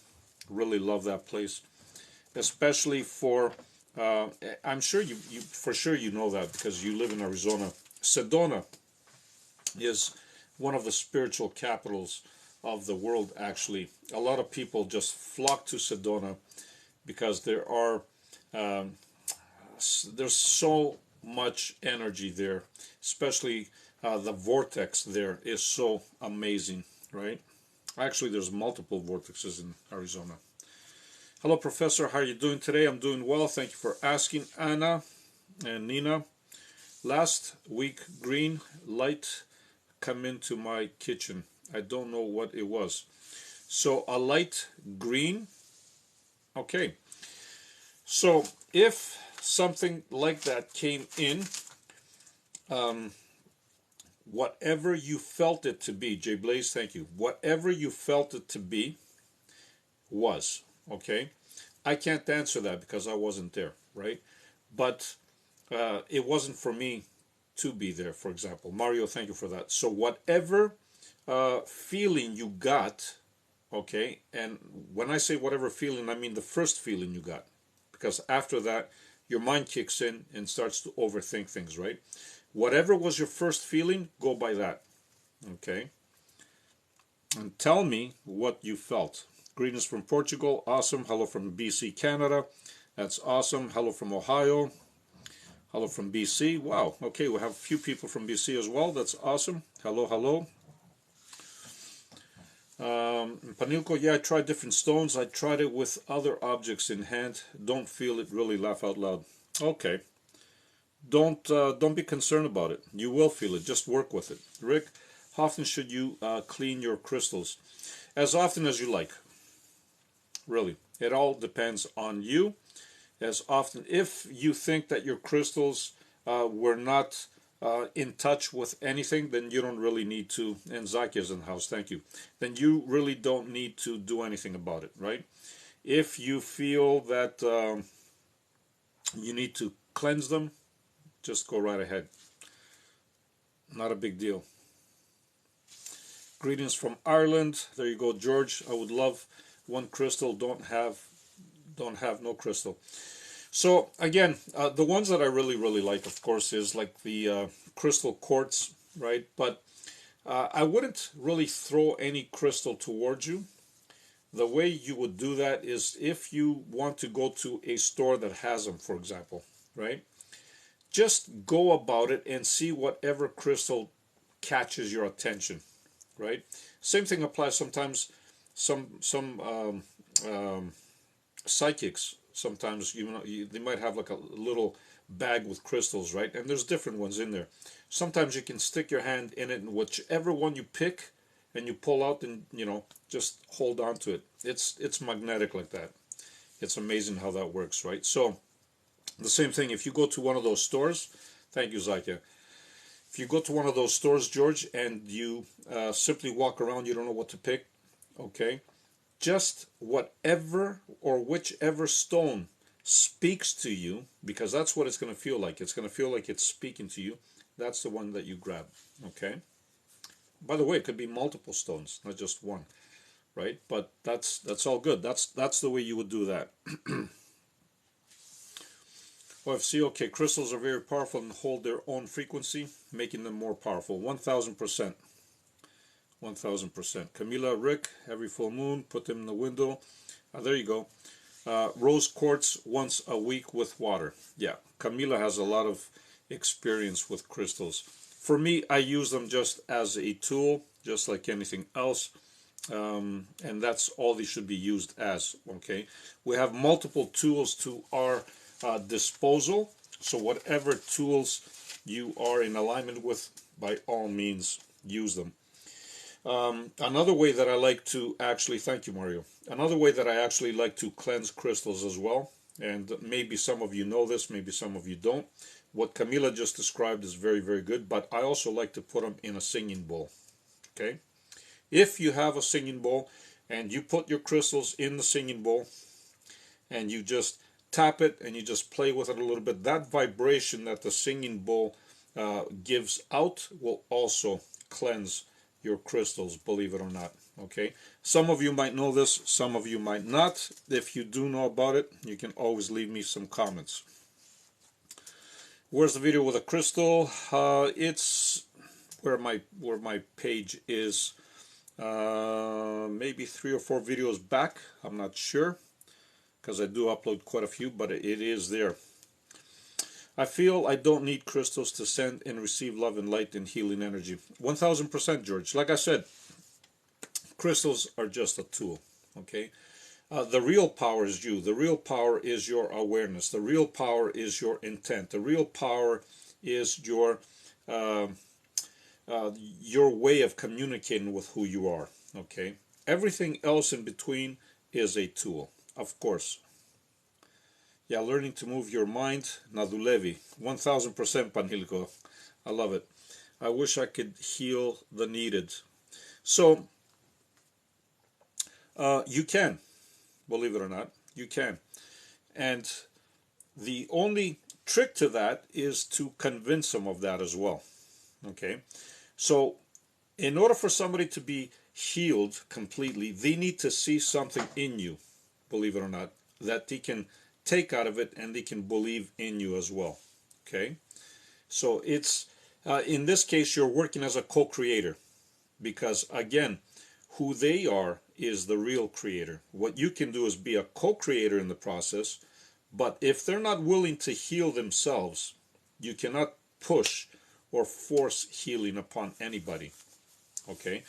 Really love that place. Especially for, I'm sure you for sure you know that because you live in Arizona. Sedona is one of the spiritual capitals of the world, actually. A lot of people just flock to Sedona because there's so much energy there, especially the vortex there is so amazing, right? Actually, there's multiple vortexes in Arizona. Hello, Professor. How are you doing today? I'm doing well. Thank you for asking, Anna and Nina. Last week, green light come into my kitchen. I don't know what it was. So a light green. Okay. So if something like that came in, whatever you felt it to be, Jay Blaze, thank you. Whatever you felt it to be was, okay? I can't answer that because I wasn't there, right? But it wasn't for me to be there, for example. Mario, thank you for that. So whatever feeling you got, okay, and when I say whatever feeling, I mean the first feeling you got. Because after that, your mind kicks in and starts to overthink things, right? Whatever was your first feeling, go by that, okay? And tell me what you felt. Greetings from Portugal, awesome. Hello from BC, Canada. That's awesome. Hello from Ohio. Hello from BC. Wow, okay, we have a few people from BC as well. That's awesome. Hello, hello. Panilko, yeah, I tried different stones. I tried it with other objects in hand. Don't feel it, really laugh out loud. Okay. Don't be concerned about it. You will feel it. Just work with it. Rick, how often should you clean your crystals? As often as you like. Really. It all depends on you. As often, if you think that your crystals were not in touch with anything, then you don't really need to. And Zaki is in the house, thank you. Then you really don't need to do anything about it, right? If you feel that you need to cleanse them, just go right ahead. Not a big deal. Greetings from Ireland. There you go, George. I would love one crystal. Don't have no crystal. So again, the ones that I really like, of course, is like the crystal quartz, right? But I wouldn't really throw any crystal towards you. The way you would do that is if you want to go to a store that has them, for example, right? Just go about it and see whatever crystal catches your attention, right? Same thing applies sometimes. Some psychics sometimes they might have like a little bag with crystals, right? And there's different ones in there. Sometimes you can stick your hand in it, and whichever one you pick and you pull out, and just hold on to it. It's magnetic like that. It's amazing how that works, right? So the same thing, if you go to one of those stores, thank you, Zakia. If you go to one of those stores, George, and you simply walk around, you don't know what to pick, okay? Just whatever or whichever stone speaks to you, because that's what it's going to feel like. It's going to feel like it's speaking to you. That's the one that you grab, okay? By the way, it could be multiple stones, not just one, right? But that's all good. That's the way you would do that. OFC, okay, crystals are very powerful and hold their own frequency, making them more powerful. 1000%. 1000%. Camila, Rick, every full moon, put them in the window. There you go. Rose quartz once a week with water. Yeah, Camila has a lot of experience with crystals. For me, I use them just as a tool, just like anything else. And that's all they should be used as, okay? We have multiple tools to our disposal. So whatever tools you are in alignment with, by all means, use them. Another way that I like to actually, thank you, Mario. Another way that I actually like to cleanse crystals as well, and maybe some of you know this, maybe some of you don't. What Camila just described is very, very good, but I also like to put them in a singing bowl. Okay? If you have a singing bowl and you put your crystals in the singing bowl and you just tap it and you just play with it a little bit, that vibration that the singing bowl gives out will also cleanse your crystals, believe it or not. Okay, some of you might know this, some of you might not. If you do know about it, you can always leave me some comments. Where's the video with a crystal? It's where my page is. Maybe 3 or 4 videos back. I'm not sure because I do upload quite a few, but it is there. I feel I don't need crystals to send and receive love and light and healing energy. 1000%, George. Like I said, crystals are just a tool. Okay. The real power is you. The real power is your awareness. The real power is your intent. The real power is your way of communicating with who you are. Okay. Everything else in between is a tool, of course. Yeah, learning to move your mind. Nadulevi, 1000%, Panhilko. I love it. I wish I could heal the needed. So, you can. Believe it or not, you can. And the only trick to that is to convince them of that as well. Okay? So, in order for somebody to be healed completely, they need to see something in you, believe it or not, that they can take out of it and they can believe in you as well. Okay? So, it's, in this case, you're working as a co-creator because, again, who they are is the real creator. What you can do is be a co-creator in the process, but if they're not willing to heal themselves, you cannot push or force healing upon anybody. Okay?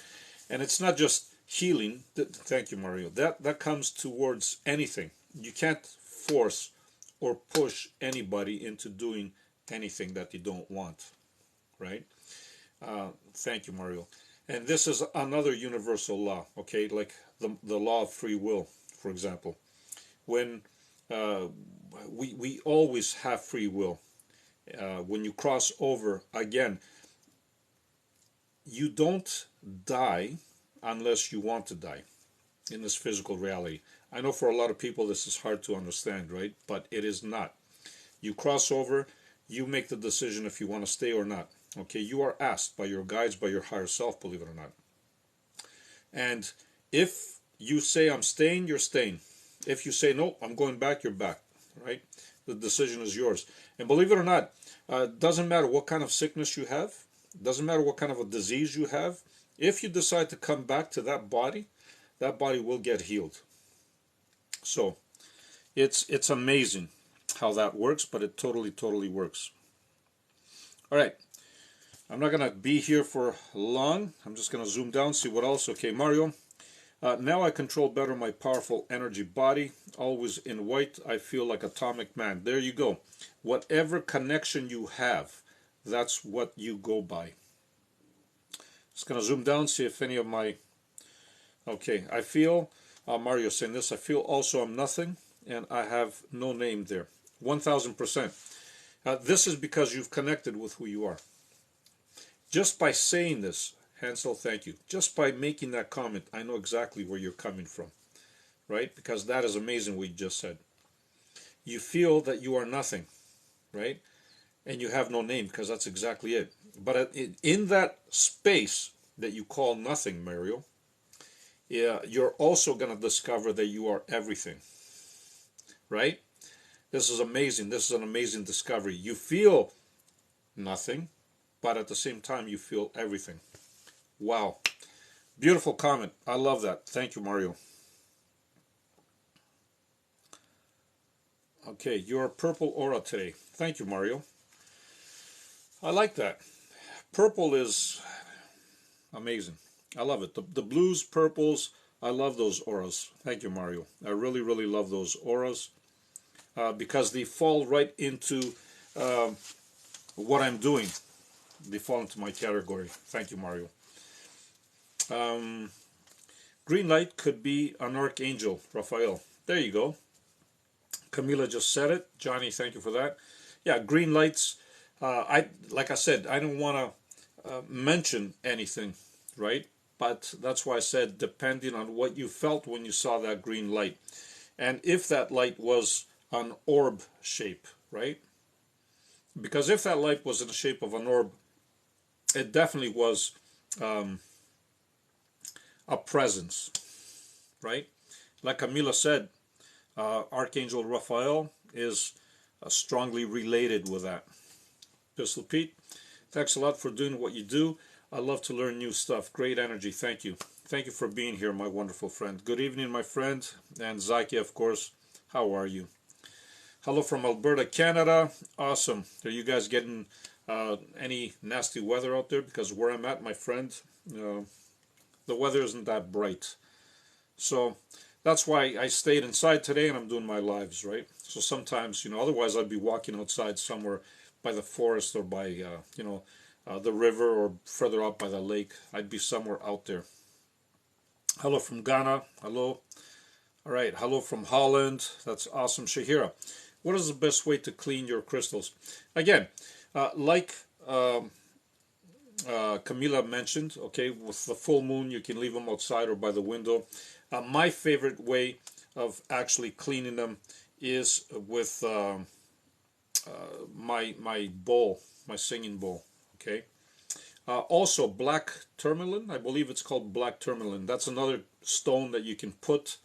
And it's not just healing. Thank you, Mario. That comes towards anything. You can't force or push anybody into doing anything that they don't want. Right? Thank you, Mario. And this is another universal law, okay, like the law of free will, for example. When we always have free will. When you cross over, again, you don't die unless you want to die in this physical reality. I know for a lot of people this is hard to understand, right? But it is not. You cross over, you make the decision if you want to stay or not. Okay, you are asked by your guides, by your higher self, believe it or not. And if you say, I'm staying, you're staying. If you say, no, I'm going back, you're back, right? The decision is yours. And believe it or not, doesn't matter what kind of sickness you have, doesn't matter what kind of a disease you have, if you decide to come back to that body will get healed. So, it's amazing how that works, but it totally works. All right. I'm not going to be here for long. I'm just going to zoom down, see what else. Okay, Mario. Now I control better my powerful energy body. Always in white, I feel like atomic man. There you go. Whatever connection you have, that's what you go by. Just going to zoom down, see if any of my... Okay, I feel, Mario saying this, I feel also I'm nothing, and I have no name there. 1000%. This is because you've connected with who you are. Just by saying this, Hansel, thank you. Just by making that comment, I know exactly where you're coming from, right? Because that is amazing what you just said. You feel that you are nothing, right? And you have no name, because that's exactly it. But in that space that you call nothing, Mario, yeah, you're also going to discover that you are everything, right? This is amazing. This is an amazing discovery. You feel nothing, but at the same time you feel everything. Wow. Beautiful comment. I love that. Thank you, Mario. Okay, you're a purple aura today. Thank you, Mario. I like that. Purple is amazing. I love it. The blues, purples, I love those auras. Thank you, Mario. I really love those auras because they fall right into what I'm doing. They fall into my category. Thank you, Mario. Um, Green light could be an archangel, Raphael. There you go. Camila just said it. Johnny, thank you for that. Yeah, green lights. Like I said, I don't want to mention anything, right? But that's why I said depending on what you felt when you saw that green light, and if that light was an orb shape, right? Because if that light was in the shape of an orb, it definitely was um, a presence, right? Like Camila said, Archangel Raphael is strongly related with that. Pistol Pete, thanks a lot for doing what you do. I love to learn new stuff. Great energy. Thank you. Thank you for being here, my wonderful friend. Good evening, my friend. And Zaki, of course. How are you? Hello from Alberta, Canada. Awesome. Are you guys getting any nasty weather out there? Because where I'm at, my friend, the weather isn't that bright. So that's why I stayed inside today and I'm doing my lives, right? So sometimes, otherwise I'd be walking outside somewhere by the forest or by, the river or further out by the lake. I'd be somewhere out there. Hello from Ghana. Hello. All right. Hello from Holland. That's awesome. Shahira, what is the best way to clean your crystals? Again, like Camila mentioned, okay, with the full moon, you can leave them outside or by the window. My favorite way of actually cleaning them is with my bowl, my singing bowl. Okay. Also, black tourmaline. I believe it's called black tourmaline. That's another stone that you can put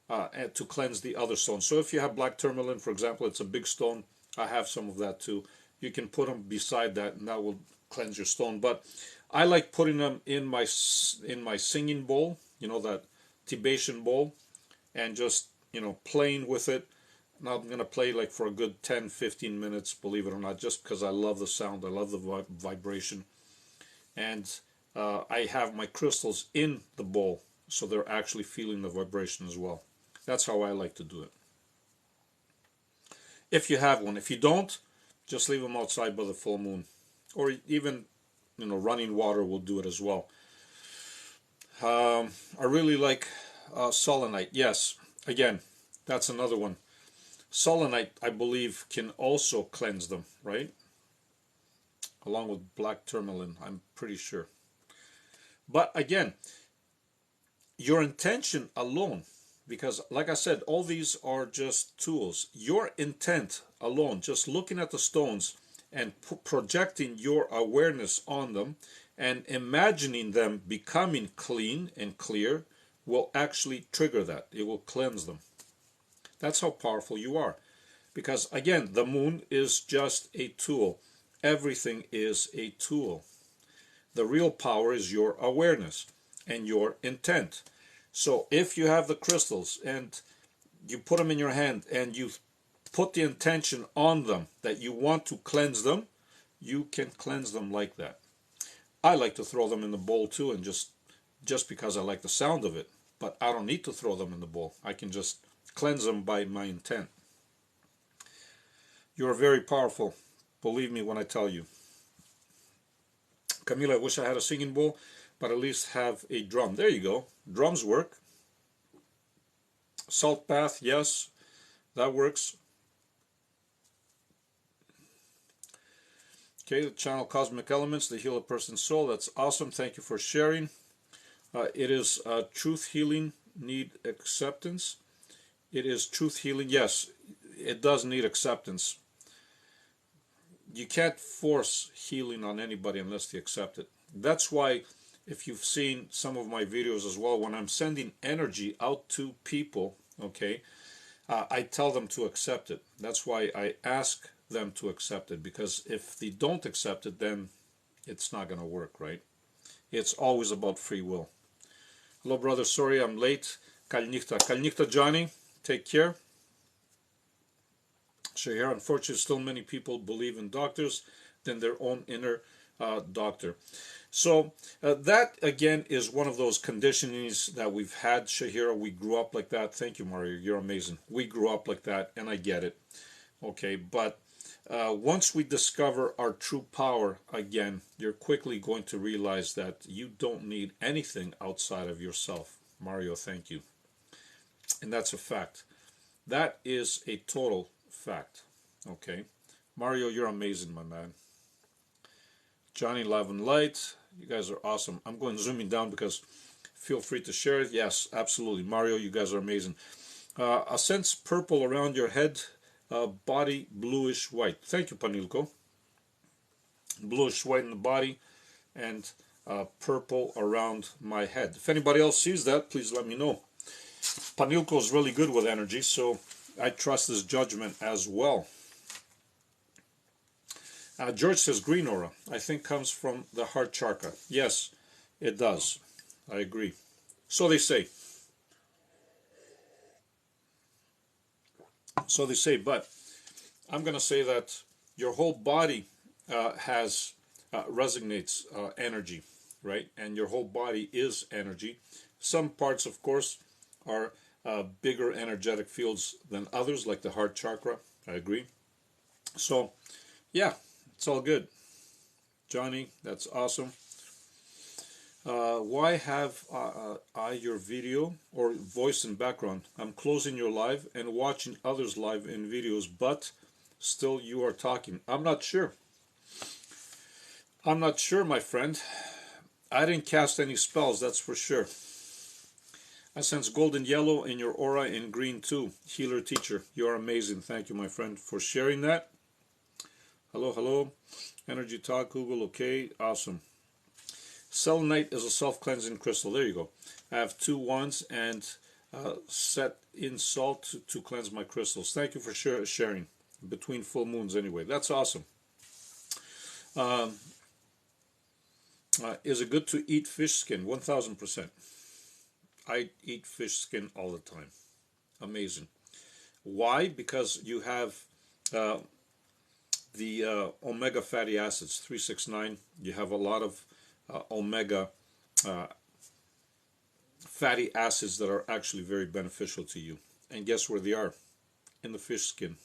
to cleanse the other stones. So if you have black tourmaline, for example, it's a big stone. I have some of that too. You can put them beside that, and that will cleanse your stone. But I like putting them in my singing bowl. That Tibetan bowl, and just playing with it. Now I'm going to play like for a good 10-15 minutes, believe it or not, just because I love the sound, I love the vibration. And I have my crystals in the bowl, so they're actually feeling the vibration as well. That's how I like to do it. If you have one. If you don't, just leave them outside by the full moon. Or even, running water will do it as well. I really like selenite. Yes, again, that's another one. Selenite, I believe, can also cleanse them, right? Along with black tourmaline, I'm pretty sure. But again, your intention alone, because like I said, all these are just tools. Your intent alone, just looking at the stones and projecting your awareness on them and imagining them becoming clean and clear will actually trigger that. It will cleanse them. That's how powerful you are. Because again, the moon is just a tool. Everything is a tool. The real power is your awareness and your intent. So if you have the crystals and you put them in your hand and you put the intention on them that you want to cleanse them, you can cleanse them like that. I like to throw them in the bowl too, and just because I like the sound of it. But I don't need to throw them in the bowl. I can just cleanse them by my intent. You are very powerful. Believe me when I tell you. Camila, I wish I had a singing bowl, but at least have a drum. There you go. Drums work. Salt bath, yes, that works. Okay, the channel Cosmic Elements to heal a person's soul. That's awesome. Thank you for sharing. It is truth healing need acceptance. It is truth healing. Yes, it does need acceptance. You can't force healing on anybody unless they accept it. That's why, if you've seen some of my videos as well, when I'm sending energy out to people, okay, I tell them to accept it. That's why I ask them to accept it, because if they don't accept it, then it's not going to work, right? It's always about free will. Hello, brother. Sorry I'm late. Kalnichta. Kalnichta Johnny, take care. Shahir, unfortunately, still many people believe in doctors than their own inner doctor. So that, again, is one of those conditionings that we've had, Shahira. We grew up like that. Thank you, Mario. You're amazing. We grew up like that, and I get it. Okay, but once we discover our true power again, you're quickly going to realize that you don't need anything outside of yourself. Mario, thank you. And that's a fact. That is a total fact. Okay. Mario, you're amazing, my man. Johnny, Love and Light, you guys are awesome. I'm going zooming down because feel free to share it. Yes, absolutely. Mario, you guys are amazing. A sense purple around your head, body bluish white. Thank you, Panilko. Bluish white in the body and purple around my head. If anybody else sees that, please let me know. Panilko is really good with energy, so I trust his judgment as well. George says green aura, I think comes from the heart chakra. Yes, it does. I agree. So they say. So they say, but I'm going to say that your whole body resonates energy, right? And your whole body is energy. Some parts, of course, are bigger energetic fields than others, like the heart chakra. I agree. So, yeah, it's all good. Johnny, that's awesome. Why have I your video or voice in background? I'm closing your live and watching others live in videos, but still you are talking. I'm not sure. I'm not sure, my friend. I didn't cast any spells, that's for sure. I sense golden yellow in your aura in green too. Healer teacher, you're amazing. Thank you, my friend, for sharing that. Hello, hello. Energy talk, Google, okay. Awesome. Selenite is a self-cleansing crystal. There you go. I have 2 wands and set in salt to cleanse my crystals. Thank you for sharing. Between full moons anyway. That's awesome. Is it good to eat fish skin? 1000%. I eat fish skin all the time. Amazing. Why? Because you have the omega fatty acids, 369. You have a lot of omega fatty acids that are actually very beneficial to you. And guess where they are? In the fish skin.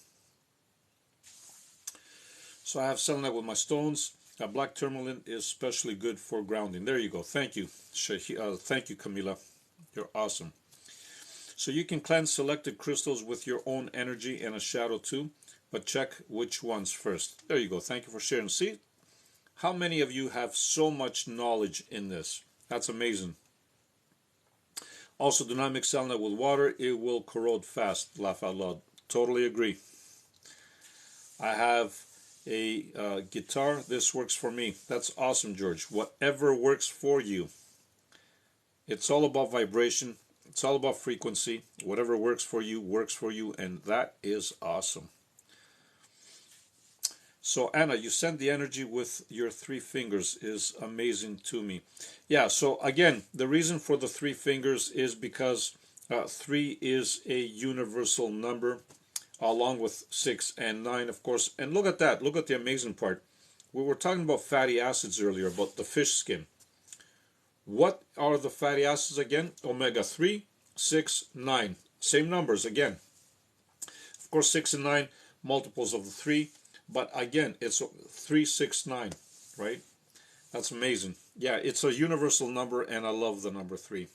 So I have selenite with my stones. Black tourmaline is especially good for grounding. There you go. Thank you. Thank you, Camila. You're awesome. So you can cleanse selected crystals with your own energy and a shadow too, but check which ones first. There you go. Thank you for sharing. See, how many of you have so much knowledge in this? That's amazing. Also, do not mix selenite with water. It will corrode fast. Laugh out loud. Totally agree. I have a guitar. This works for me. That's awesome, George. Whatever works for you. It's all about vibration. It's all about frequency. Whatever works for you, and that is awesome. So Anna, you send the energy with your 3 fingers is amazing to me. Yeah, so again, the reason for the 3 fingers is because 3 is a universal number, along with 6 and 9, of course. And look at that. Look at the amazing part. We were talking about fatty acids earlier, about the fish skin. What are the fatty acids again? Omega 3, 6, 9. Same numbers again. Of course, 6 and 9, multiples of the 3. But again, it's 3, 6, 9, right? That's amazing. Yeah, it's a universal number, and I love the number 3.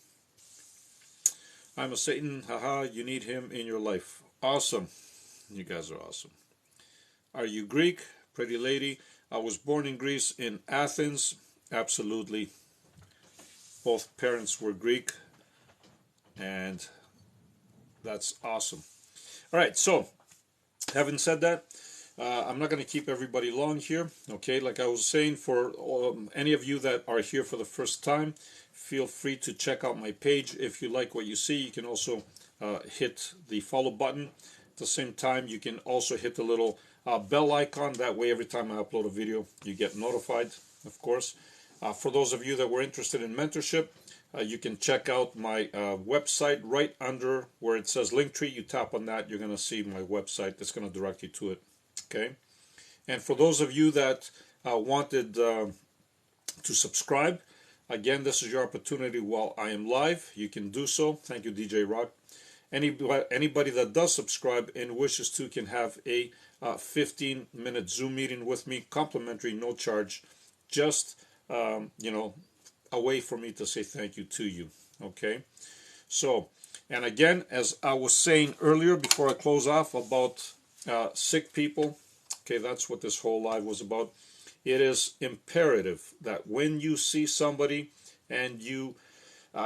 I'm a Satan. Haha, you need him in your life. Awesome. You guys are awesome. Are you Greek? Pretty lady. I was born in Greece, in Athens. Absolutely. Both parents were Greek, and that's awesome. All right, so having said that, I'm not going to keep everybody long here. Okay, like I was saying, for any of you that are here for the first time, feel free to check out my page. If you like what you see, you can also hit the follow button. At the same time, you can also hit the little bell icon. That way, every time I upload a video, you get notified, of course. For those of you that were interested in mentorship, you can check out my website right under where it says Linktree. You tap on that, you're going to see my website. That's going to direct you to it. Okay. And for those of you that wanted to subscribe, again, this is your opportunity while I am live. You can do so. Thank you, DJ Rock. Anybody that does subscribe and wishes to can have a 15-minute Zoom meeting with me, complimentary, no charge, just a way for me to say thank you to you. Okay, so, and again, as I was saying earlier before I close off about sick people, okay, that's what this whole live was about. It is imperative that when you see somebody and you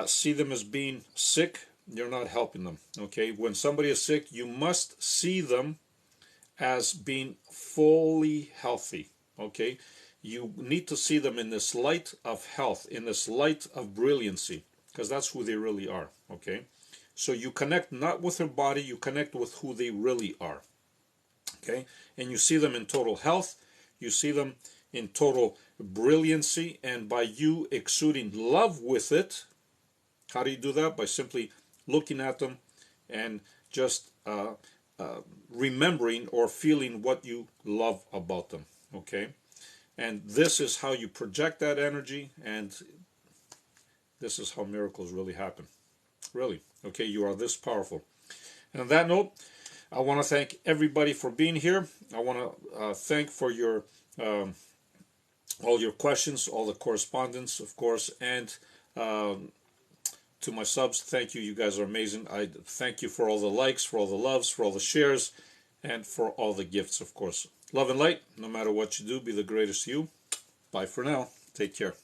see them as being sick, you're not helping them. Okay, when somebody is sick, you must see them as being fully healthy. Okay, you need to see them in this light of health, in this light of brilliancy, because that's who they really are. Okay, so you connect not with their body, you connect with who they really are. Okay, and you see them in total health, you see them in total brilliancy, and by you exuding love with it. How do you do that? By simply looking at them and just remembering or feeling what you love about them. Okay, and this is how you project that energy, and this is how miracles really happen. Really. Okay, you are this powerful. And on that note, I want to thank everybody for being here. I want to thank for your all your questions, all the correspondence, of course, and to my subs, thank you. You guys are amazing. I thank you for all the likes, for all the loves, for all the shares, and for all the gifts, of course. Love and light. No matter what you do, be the greatest you. Bye for now. Take care.